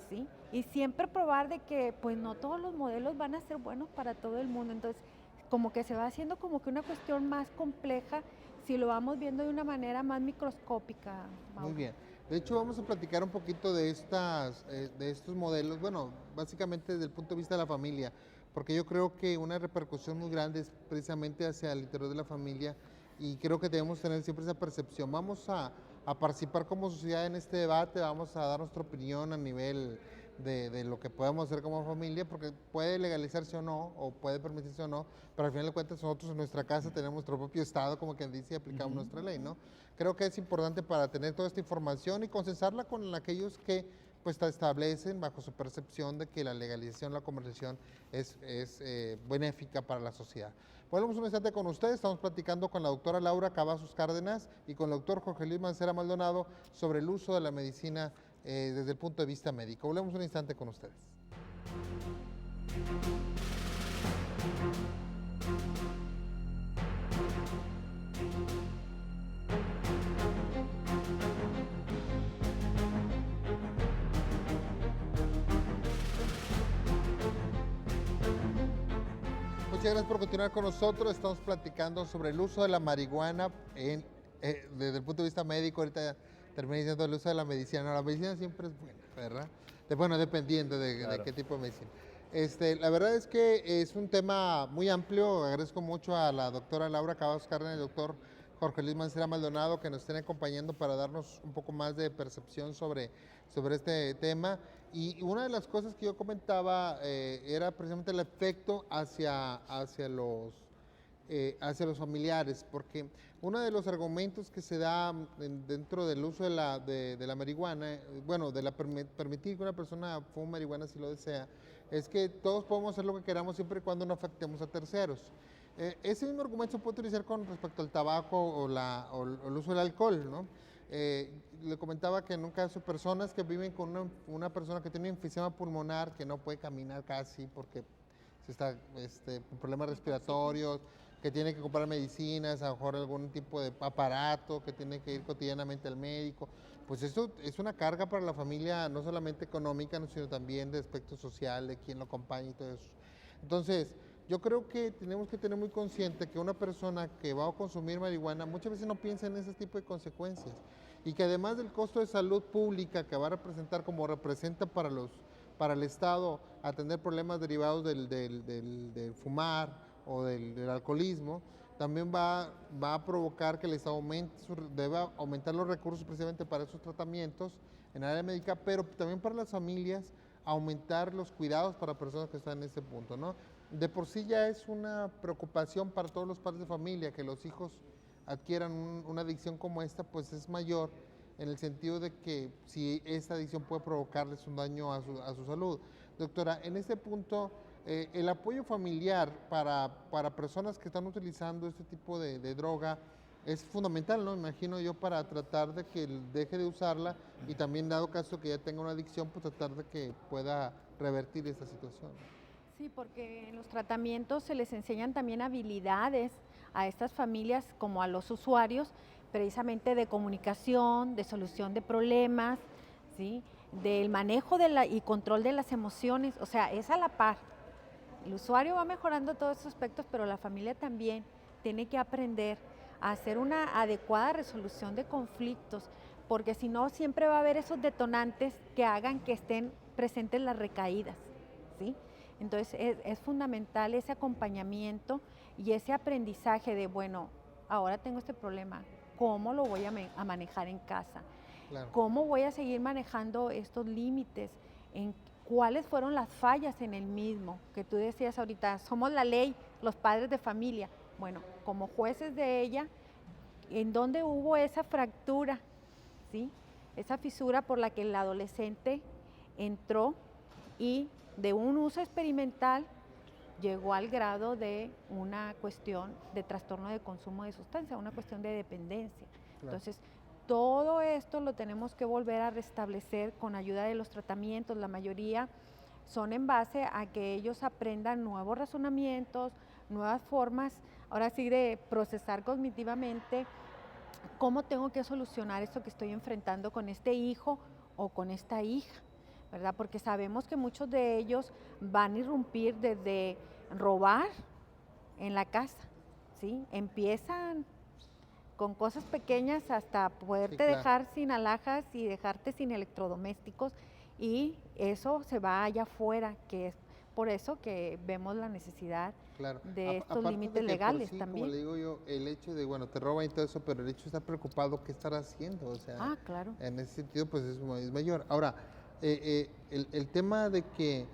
¿sí? Y siempre probar de que pues no todos los modelos van a ser buenos para todo el mundo. Entonces, como que se va haciendo como que una cuestión más compleja si lo vamos viendo de una manera más microscópica. Muy bien. De hecho, vamos a platicar un poquito de estos modelos, bueno, básicamente desde el punto de vista de la familia, porque yo creo que una repercusión muy grande es precisamente hacia el interior de la familia y creo que debemos tener siempre esa percepción. Vamos a participar como sociedad en este debate, vamos a dar nuestra opinión a nivel de lo que podemos hacer como familia, porque puede legalizarse o no, o puede permitirse o no, pero al final de cuentas nosotros en nuestra casa tenemos nuestro propio estado, como quien dice, y aplicamos nuestra ley, ¿no? Creo que es importante para tener toda esta información y consensarla con aquellos que pues establecen bajo su percepción de que la legalización, la comercialización es benéfica para la sociedad. Volvemos un instante con ustedes, estamos platicando con la doctora Laura Cavazos Cárdenas y con el doctor Jorge Luis Mancera Maldonado sobre el uso de la medicina desde el punto de vista médico. Volvemos un instante con ustedes. muchas gracias por continuar con nosotros. Estamos platicando sobre el uso de la marihuana desde el punto de vista médico. Ahorita terminé diciendo el uso de la medicina. No, la medicina siempre es buena, ¿verdad? Bueno, dependiendo de qué tipo de medicina. La verdad es que es un tema muy amplio. Agradezco mucho a la doctora Laura Cavazos Cárdenas y al doctor Jorge Luis Mancera Maldonado que nos estén acompañando para darnos un poco más de percepción sobre este tema. Y una de las cosas que yo comentaba era precisamente el efecto hacia los familiares, porque uno de los argumentos que se da dentro del uso de la marihuana, permitir que una persona fume marihuana si lo desea, es que todos podemos hacer lo que queramos siempre y cuando no afectemos a terceros. Ese mismo argumento se puede utilizar con respecto al tabaco o el uso del alcohol, ¿no? Le comentaba que en un caso personas que viven con una persona que tiene enfisema pulmonar, que no puede caminar casi porque está con problemas respiratorios, que tiene que comprar medicinas, a lo mejor algún tipo de aparato, que tiene que ir cotidianamente al médico, pues eso es una carga para la familia, no solamente económica, sino también de aspecto social, de quién lo acompaña y todo eso. Entonces, yo creo que tenemos que tener muy consciente que una persona que va a consumir marihuana muchas veces no piensa en ese tipo de consecuencias y que además del costo de salud pública que va a representar como representa para el Estado atender problemas derivados del fumar o del alcoholismo, también va a provocar que el Estado deba aumentar los recursos precisamente para esos tratamientos en área médica, pero también para las familias aumentar los cuidados para personas que están en ese punto, ¿no? De por sí ya es una preocupación para todos los padres de familia que los hijos adquieran una adicción como esta, pues es mayor en el sentido de que si esta adicción puede provocarles un daño a su salud. Doctora, en este punto, el apoyo familiar para personas que están utilizando este tipo de droga es fundamental, ¿no? Imagino yo, para tratar de que deje de usarla y también, dado caso que ya tenga una adicción, pues tratar de que pueda revertir esta situación. Sí, porque en los tratamientos se les enseñan también habilidades a estas familias como a los usuarios, precisamente de comunicación, de solución de problemas, ¿sí? Del manejo y control de las emociones, o sea, es a la par. El usuario va mejorando todos esos aspectos, pero la familia también tiene que aprender a hacer una adecuada resolución de conflictos, porque si no siempre va a haber esos detonantes que hagan que estén presentes las recaídas, ¿sí? Entonces es fundamental ese acompañamiento y ese aprendizaje de, bueno, ahora tengo este problema, ¿cómo lo voy a manejar en casa? Claro. ¿Cómo voy a seguir manejando estos límites? ¿Cuáles fueron las fallas en el mismo? Que tú decías ahorita, somos la ley, los padres de familia. Bueno, como jueces de ella, ¿en dónde hubo esa fractura? ¿Sí? Esa fisura por la que el adolescente entró y de un uso experimental llegó al grado de una cuestión de trastorno de consumo de sustancia, una cuestión de dependencia. Claro. Entonces, todo esto lo tenemos que volver a restablecer con ayuda de los tratamientos. La mayoría son en base a que ellos aprendan nuevos razonamientos, nuevas formas, ahora sí, de procesar cognitivamente cómo tengo que solucionar esto que estoy enfrentando con este hijo o con esta hija, ¿verdad? Porque sabemos que muchos de ellos van a irrumpir desde robar en la casa, ¿sí? Empiezan con cosas pequeñas hasta poderte dejar sin alhajas y dejarte sin electrodomésticos, y eso se va allá afuera, que es por eso que vemos la necesidad de estos límites legales también. Como le digo yo, el hecho de, bueno, te roban y todo eso, pero el hecho de estar preocupado, ¿qué estar haciendo? O sea, claro. En ese sentido, pues es mayor. Ahora, el tema de que,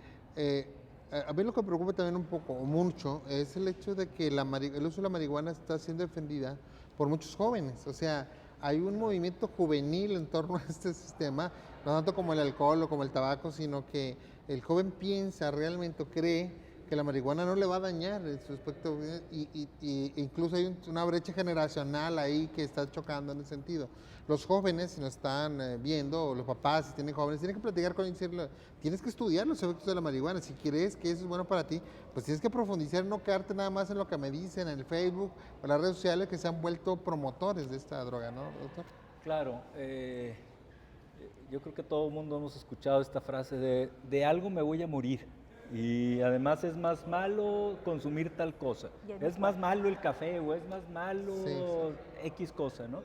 a mí lo que me preocupa también un poco, o mucho, es el hecho de que el uso de la marihuana está siendo defendida por muchos jóvenes. O sea, hay un movimiento juvenil en torno a este sistema, no tanto como el alcohol o como el tabaco, sino que el joven piensa realmente, cree que la marihuana no le va a dañar en su aspecto, y incluso hay una brecha generacional ahí que está chocando en ese sentido. Los jóvenes, si nos están viendo, o los papás, si tienen jóvenes, tienen que platicar con ellos y decirle, tienes que estudiar los efectos de la marihuana. Si quieres que eso es bueno para ti, pues tienes que profundizar, no quedarte nada más en lo que me dicen en el Facebook o en las redes sociales, que se han vuelto promotores de esta droga, ¿no, doctor? Claro, yo creo que todo el mundo hemos escuchado esta frase de algo me voy a morir. Y además es más malo consumir tal cosa, Y es es más malo el café o es más malo Sí, X cosa, ¿no?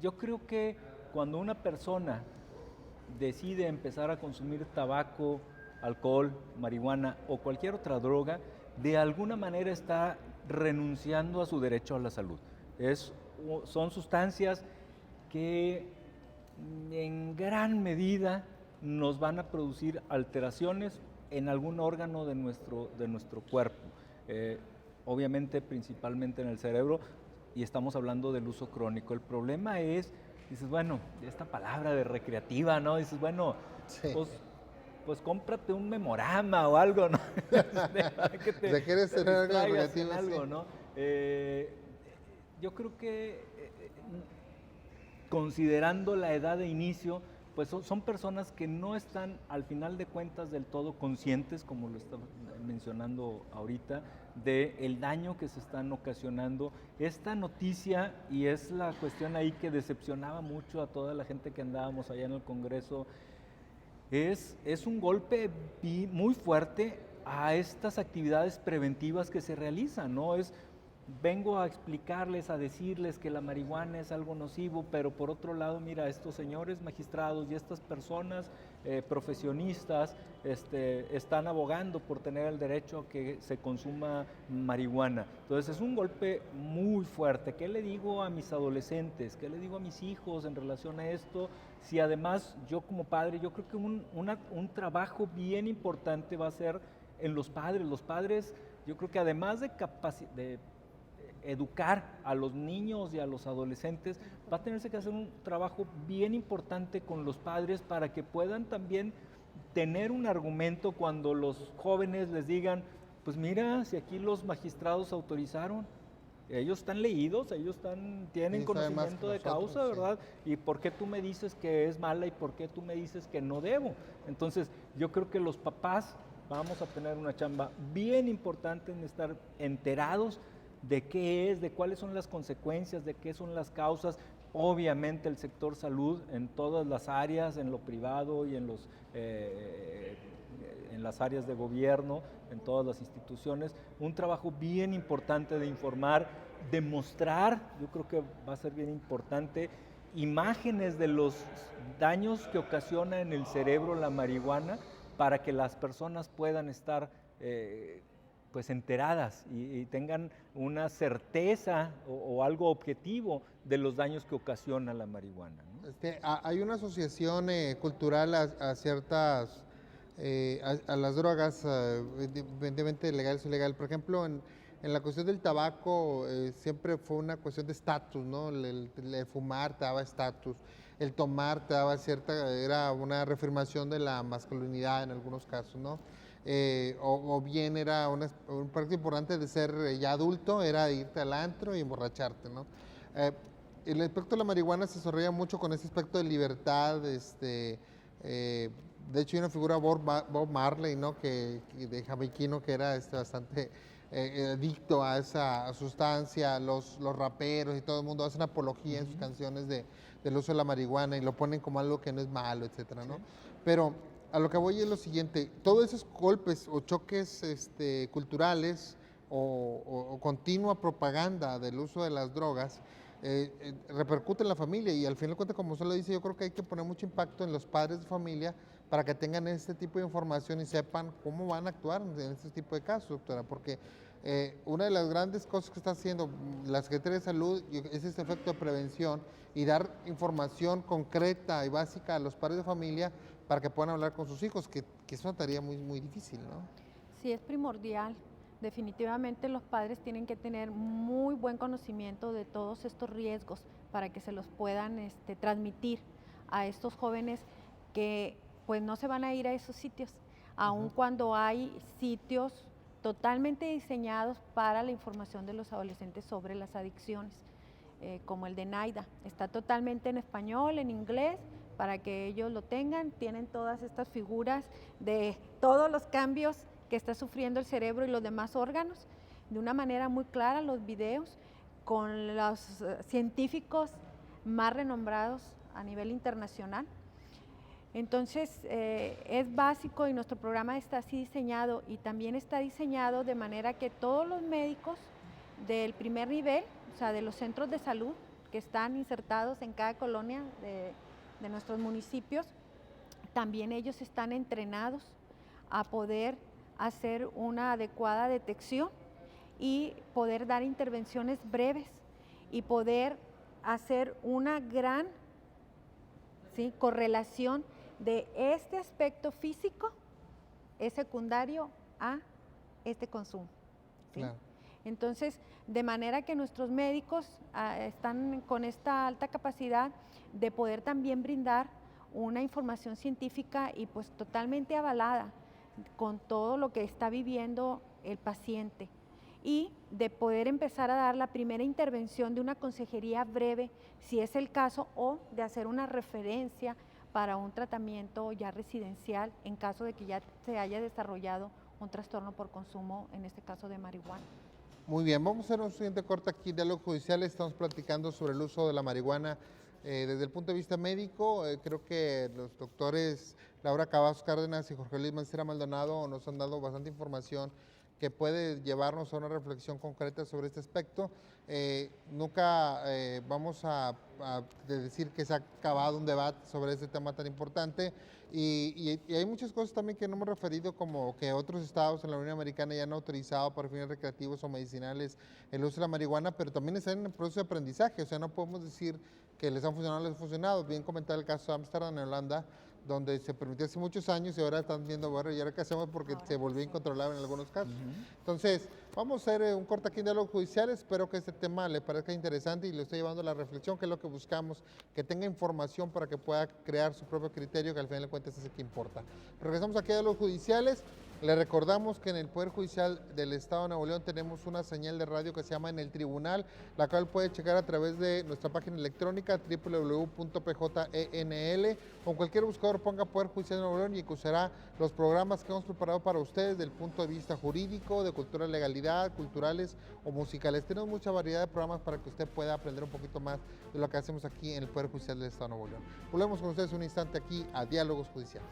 Yo creo que cuando una persona decide empezar a consumir tabaco, alcohol, marihuana o cualquier otra droga, de alguna manera está renunciando a su derecho a la salud. Son sustancias que en gran medida nos van a producir alteraciones en algún órgano de nuestro cuerpo. Obviamente, principalmente en el cerebro, y estamos hablando del uso crónico. El problema es, dices, bueno, esta palabra de recreativa, ¿no? Dices, bueno, Sí. pues cómprate un memorama o algo, ¿no? Que ¿De quieres tener algo distraigas en recreativo? algo, Sí. ¿no? Yo creo que considerando la edad de inicio, pues son personas que no están al final de cuentas del todo conscientes, como lo estaba mencionando ahorita, del daño que se están ocasionando. Esta noticia, y es la cuestión ahí que decepcionaba mucho a toda la gente que andábamos allá en el Congreso, es un golpe muy fuerte a estas actividades preventivas que se realizan, ¿no? Vengo a explicarles, a decirles que la marihuana es algo nocivo, pero por otro lado, mira, estos señores magistrados y estas personas profesionistas están abogando por tener el derecho a que se consuma marihuana. Entonces es un golpe muy fuerte. ¿Qué le digo a mis adolescentes? ¿Qué le digo a mis hijos en relación a esto? Si además yo como padre, yo creo que un trabajo bien importante va a ser en los padres. Los padres, yo creo que además de educar a los niños y a los adolescentes, va a tenerse que hacer un trabajo bien importante con los padres para que puedan también tener un argumento cuando los jóvenes les digan, pues mira, si aquí los magistrados autorizaron, ellos están leídos, tienen Sí, saben más conocimiento que de nosotros, causa, sí. ¿verdad? ¿Y por qué tú me dices que es mala y por qué tú me dices que no debo? Entonces, yo creo que los papás vamos a tener una chamba bien importante en estar enterados de qué es, de cuáles son las consecuencias, de qué son las causas. Obviamente el sector salud en todas las áreas, en lo privado y en las áreas de gobierno, en todas las instituciones, un trabajo bien importante de informar, de mostrar, yo creo que va a ser bien importante, imágenes de los daños que ocasiona en el cerebro la marihuana para que las personas puedan estar pues enteradas y tengan una certeza o algo objetivo de los daños que ocasiona la marihuana, ¿no? Hay una asociación cultural a ciertas, a las drogas, independientemente de legales o ilegales. Por ejemplo, en la cuestión del tabaco siempre fue una cuestión de estatus, ¿no? El fumar te daba estatus, el tomar te daba era una reafirmación de la masculinidad en algunos casos, ¿no? O bien era un parte importante de ser ya adulto, era irte al antro y emborracharte, ¿no? El aspecto de la marihuana se desarrolla mucho con ese aspecto de libertad, de hecho hay una figura Bob Marley, ¿no? De jamaiquino que era bastante adicto a esa sustancia, los raperos y todo el mundo hacen apología en sus canciones del uso de la marihuana y lo ponen como algo que no es malo, etcétera, ¿no? Sí. Pero a lo que voy es lo siguiente, todos esos golpes o choques culturales o continua propaganda del uso de las drogas repercute en la familia y al final de cuentas, como usted lo dice, yo creo que hay que poner mucho impacto en los padres de familia para que tengan este tipo de información y sepan cómo van a actuar en este tipo de casos, doctora, porque una de las grandes cosas que está haciendo la Secretaría de Salud es este efecto de prevención y dar información concreta y básica a los padres de familia para que puedan hablar con sus hijos, que es una tarea muy, muy difícil, ¿no? Sí, es primordial. Definitivamente los padres tienen que tener muy buen conocimiento de todos estos riesgos para que se los puedan transmitir a estos jóvenes que pues no se van a ir a esos sitios, aun cuando hay sitios totalmente diseñados para la información de los adolescentes sobre las adicciones, como el de NAIDA. Está totalmente en español, en inglés, para que ellos lo tengan. Tienen todas estas figuras de todos los cambios que está sufriendo el cerebro y los demás órganos, de una manera muy clara, los videos con los científicos más renombrados a nivel internacional. Entonces, es básico y nuestro programa está así diseñado y también está diseñado de manera que todos los médicos del primer nivel, o sea, de los centros de salud que están insertados en cada colonia de nuestros municipios, también ellos están entrenados a poder hacer una adecuada detección y poder dar intervenciones breves y poder hacer una gran correlación de este aspecto físico es secundario a este consumo. ¿Sí? Claro. Entonces, de manera que nuestros médicos están con esta alta capacidad de poder también brindar una información científica y pues totalmente avalada con todo lo que está viviendo el paciente y de poder empezar a dar la primera intervención de una consejería breve, si es el caso, o de hacer una referencia para un tratamiento ya residencial en caso de que ya se haya desarrollado un trastorno por consumo, en este caso de marihuana. Muy bien, vamos a hacer un siguiente corte aquí, diálogo judicial. Estamos platicando sobre el uso de la marihuana desde el punto de vista médico. Creo que los doctores Laura Cavazos Cárdenas y Jorge Luis Mancera Maldonado nos han dado bastante información que puede llevarnos a una reflexión concreta sobre este aspecto. Nunca vamos a decir que se ha acabado un debate sobre este tema tan importante y hay muchas cosas también que no hemos referido, como que otros estados en la Unión Americana ya han autorizado para fines recreativos o medicinales el uso de la marihuana, pero también están en el proceso de aprendizaje, o sea, no podemos decir que les han funcionado o les ha funcionado. Bien comentar el caso de Ámsterdam en Holanda, donde se permitió hace muchos años y ahora están viendo, bueno, ¿y ahora qué hacemos? Porque se volvió incontrolable en algunos casos. Entonces, vamos a hacer un corte aquí en Diálogos Judiciales. Espero que este tema le parezca interesante y le estoy llevando a la reflexión, que es lo que buscamos, que tenga información para que pueda crear su propio criterio, que al final de cuentas es el que importa. Regresamos aquí a Diálogos Judiciales. Le recordamos que en el Poder Judicial del Estado de Nuevo León tenemos una señal de radio que se llama En el Tribunal, la cual puede checar a través de nuestra página electrónica www.pjenl, o en cualquier buscador ponga Poder Judicial de Nuevo León y escuchará los programas que hemos preparado para ustedes desde el punto de vista jurídico, de cultura de legalidad, culturales o musicales. Tenemos mucha variedad de programas para que usted pueda aprender un poquito más de lo que hacemos aquí en el Poder Judicial del Estado de Nuevo León. Volvemos con ustedes un instante aquí a Diálogos Judiciales.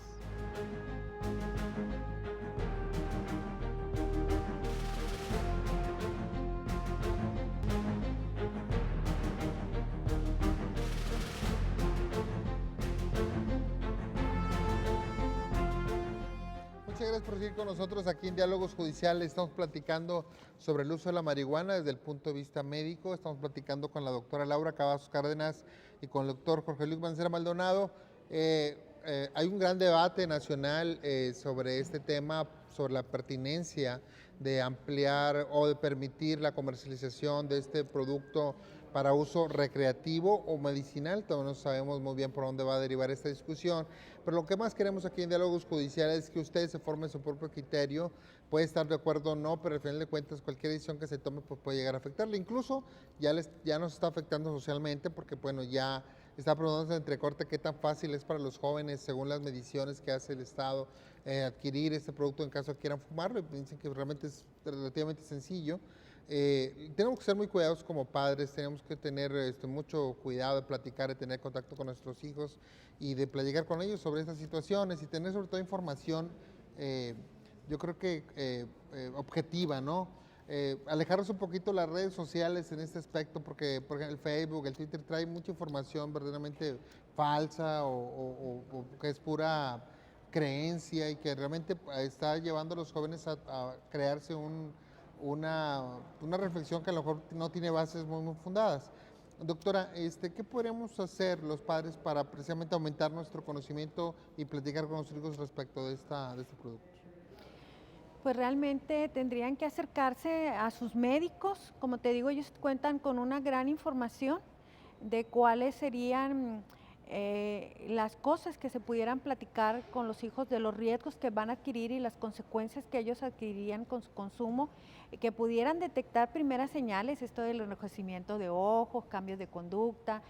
Muchas gracias por seguir con nosotros aquí en Diálogos Judiciales. Estamos platicando sobre el uso de la marihuana desde el punto de vista médico. Estamos platicando con la doctora Laura Cavazos Cárdenas y con el doctor Jorge Luis Mancera Maldonado. Hay un gran debate nacional sobre este tema, sobre la pertinencia de ampliar o de permitir la comercialización de este producto para uso recreativo o medicinal. Todavía no sabemos muy bien por dónde va a derivar esta discusión, pero lo que más queremos aquí en Diálogos Judiciales es que ustedes se formen su propio criterio. Puede estar de acuerdo o no, pero al final de cuentas cualquier decisión que se tome pues, puede llegar a afectarle. Incluso ya nos está afectando socialmente, porque bueno, ya está preguntándose entre corte qué tan fácil es para los jóvenes, según las mediciones que hace el Estado, adquirir este producto en caso de quieran fumarlo. Y dicen que realmente es relativamente sencillo. Tenemos que ser muy cuidadosos como padres, tenemos que tener mucho cuidado de platicar, de tener contacto con nuestros hijos y de platicar con ellos sobre estas situaciones y tener sobre todo información, yo creo que objetiva, ¿no? Alejarnos un poquito las redes sociales en este aspecto, porque por ejemplo el Facebook, el Twitter trae mucha información verdaderamente falsa o que es pura creencia y que realmente está llevando a los jóvenes a crearse una reflexión que a lo mejor no tiene bases muy fundadas. Doctora, ¿qué podríamos hacer los padres para precisamente aumentar nuestro conocimiento y platicar con nuestros hijos respecto de este producto? Pues realmente tendrían que acercarse a sus médicos. Como te digo, ellos cuentan con una gran información de cuáles serían las cosas que se pudieran platicar con los hijos, de los riesgos que van a adquirir y las consecuencias que ellos adquirirían con su consumo, que pudieran detectar primeras señales, esto del enrojecimiento de ojos, cambios de conducta,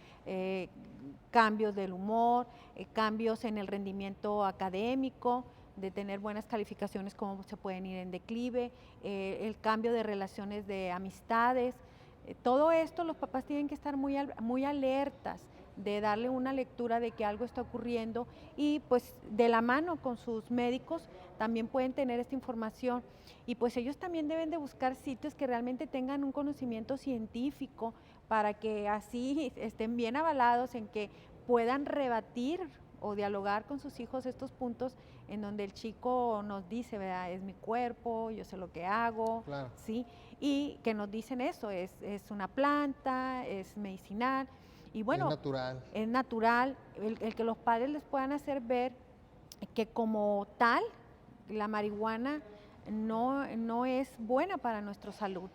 cambios del humor, cambios en el rendimiento académico, de tener buenas calificaciones, cómo se pueden ir en declive, el cambio de relaciones de amistades. Todo esto los papás tienen que estar muy alertas de darle una lectura de que algo está ocurriendo y pues de la mano con sus médicos también pueden tener esta información y pues ellos también deben de buscar sitios que realmente tengan un conocimiento científico para que así estén bien avalados en que puedan rebatir o dialogar con sus hijos estos puntos en donde el chico nos dice, ¿verdad? Es mi cuerpo, yo sé lo que hago, Claro. ¿sí? Y que nos dicen eso, es una planta, es medicinal, y bueno, es natural, el que los padres les puedan hacer ver que como tal, la marihuana no es buena para nuestra salud,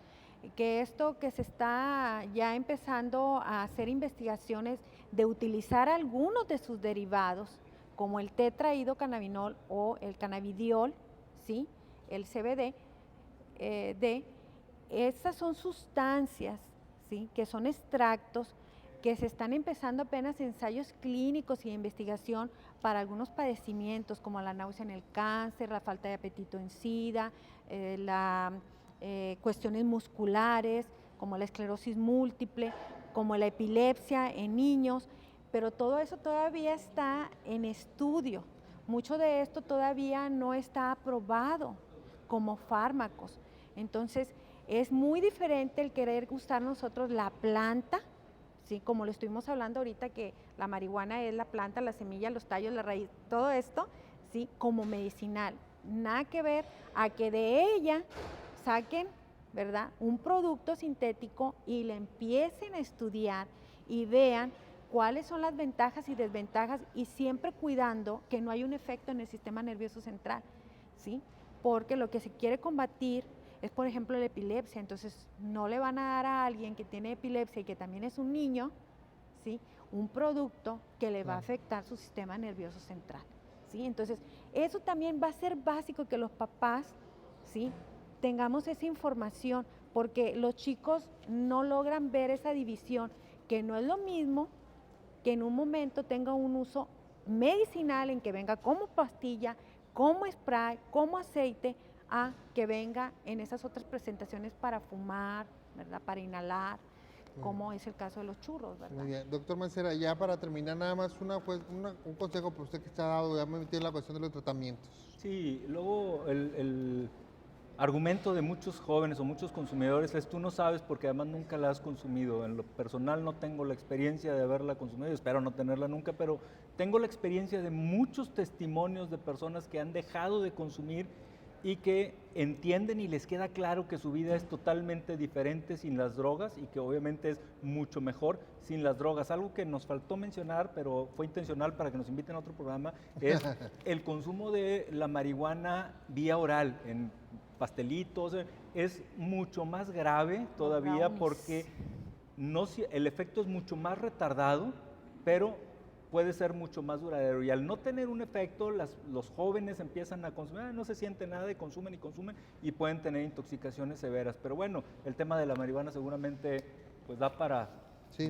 que esto que se está ya empezando a hacer investigaciones de utilizar algunos de sus derivados, como el tetrahidrocannabinol o el cannabidiol, ¿sí? El CBD, estas son sustancias, ¿sí? Que son extractos que se están empezando apenas ensayos clínicos y de investigación para algunos padecimientos como la náusea en el cáncer, la falta de apetito en SIDA, cuestiones musculares como la esclerosis múltiple, como la epilepsia en niños, pero todo eso todavía está en estudio. Mucho de esto todavía no está aprobado como fármacos. Entonces, es muy diferente el querer gustar nosotros la planta, ¿sí? Como lo estuvimos hablando ahorita, que la marihuana es la planta, la semilla, los tallos, la raíz, todo esto, ¿sí? Como medicinal. Nada que ver a que de ella saquen, ¿verdad?, un producto sintético y le empiecen a estudiar y vean cuáles son las ventajas y desventajas y siempre cuidando que no hay un efecto en el sistema nervioso central, ¿sí? Porque lo que se quiere combatir es, por ejemplo, la epilepsia, entonces no le van a dar a alguien que tiene epilepsia y que también es un niño, ¿sí?, un producto que le va a afectar su sistema nervioso central, ¿sí? Entonces, eso también va a ser básico que los papás, ¿sí?, tengamos esa información, porque los chicos no logran ver esa división, que no es lo mismo que en un momento tenga un uso medicinal en que venga como pastilla, como spray, como aceite, a que venga en esas otras presentaciones para fumar, ¿verdad?, para inhalar, como es el caso de los churros, ¿verdad? Muy bien. Doctor Mancera, ya para terminar nada más un consejo para usted que está dado, ya me metí en la cuestión de los tratamientos. Sí, luego el argumento de muchos jóvenes o muchos consumidores es: tú no sabes porque además nunca la has consumido. En lo personal no tengo la experiencia de haberla consumido, espero no tenerla nunca, pero tengo la experiencia de muchos testimonios de personas que han dejado de consumir y que entienden y les queda claro que su vida es totalmente diferente sin las drogas y que obviamente es mucho mejor sin las drogas. Algo que nos faltó mencionar, pero fue intencional para que nos inviten a otro programa, es el consumo de la marihuana vía oral, en pastelitos. Es mucho más grave todavía porque el efecto es mucho más retardado, pero puede ser mucho más duradero, y al no tener un efecto, los jóvenes empiezan a consumir, no se siente nada y consumen y pueden tener intoxicaciones severas. Pero bueno, el tema de la marihuana seguramente pues da para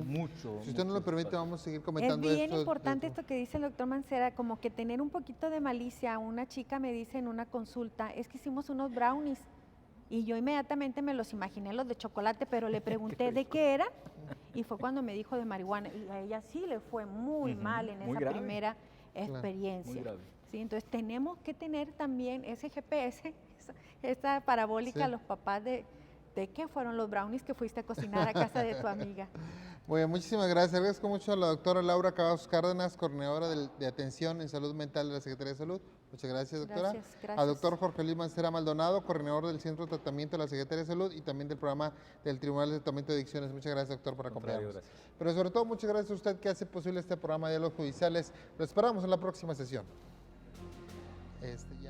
mucho. Si usted no lo permite, vamos a seguir comentando esto. Es bien importante esto que dice el doctor Mancera, como que tener un poquito de malicia. Una chica me dice en una consulta, es que hicimos unos brownies, y yo inmediatamente me los imaginé los de chocolate, pero le pregunté de qué eran, y fue cuando me dijo de marihuana, y a ella sí le fue muy mal en esa primera experiencia. ¿Sí? Entonces tenemos que tener también ese GPS, esa parabólica a los papás de qué fueron los brownies que fuiste a cocinar a casa de tu amiga. Muy bien, muchísimas gracias. Agradezco mucho a la doctora Laura Cavazos Cárdenas, coordinadora de atención en salud mental de la Secretaría de Salud. Muchas gracias, doctora. Gracias. Al doctor Jorge Luis Mancera Maldonado, coordinador del Centro de Tratamiento de la Secretaría de Salud y también del programa del Tribunal de Tratamiento de Adicciones. Muchas gracias, doctor, por acompañarnos. Pero sobre todo, muchas gracias a usted que hace posible este programa de Diálogos Judiciales. Lo esperamos en la próxima sesión. Ya.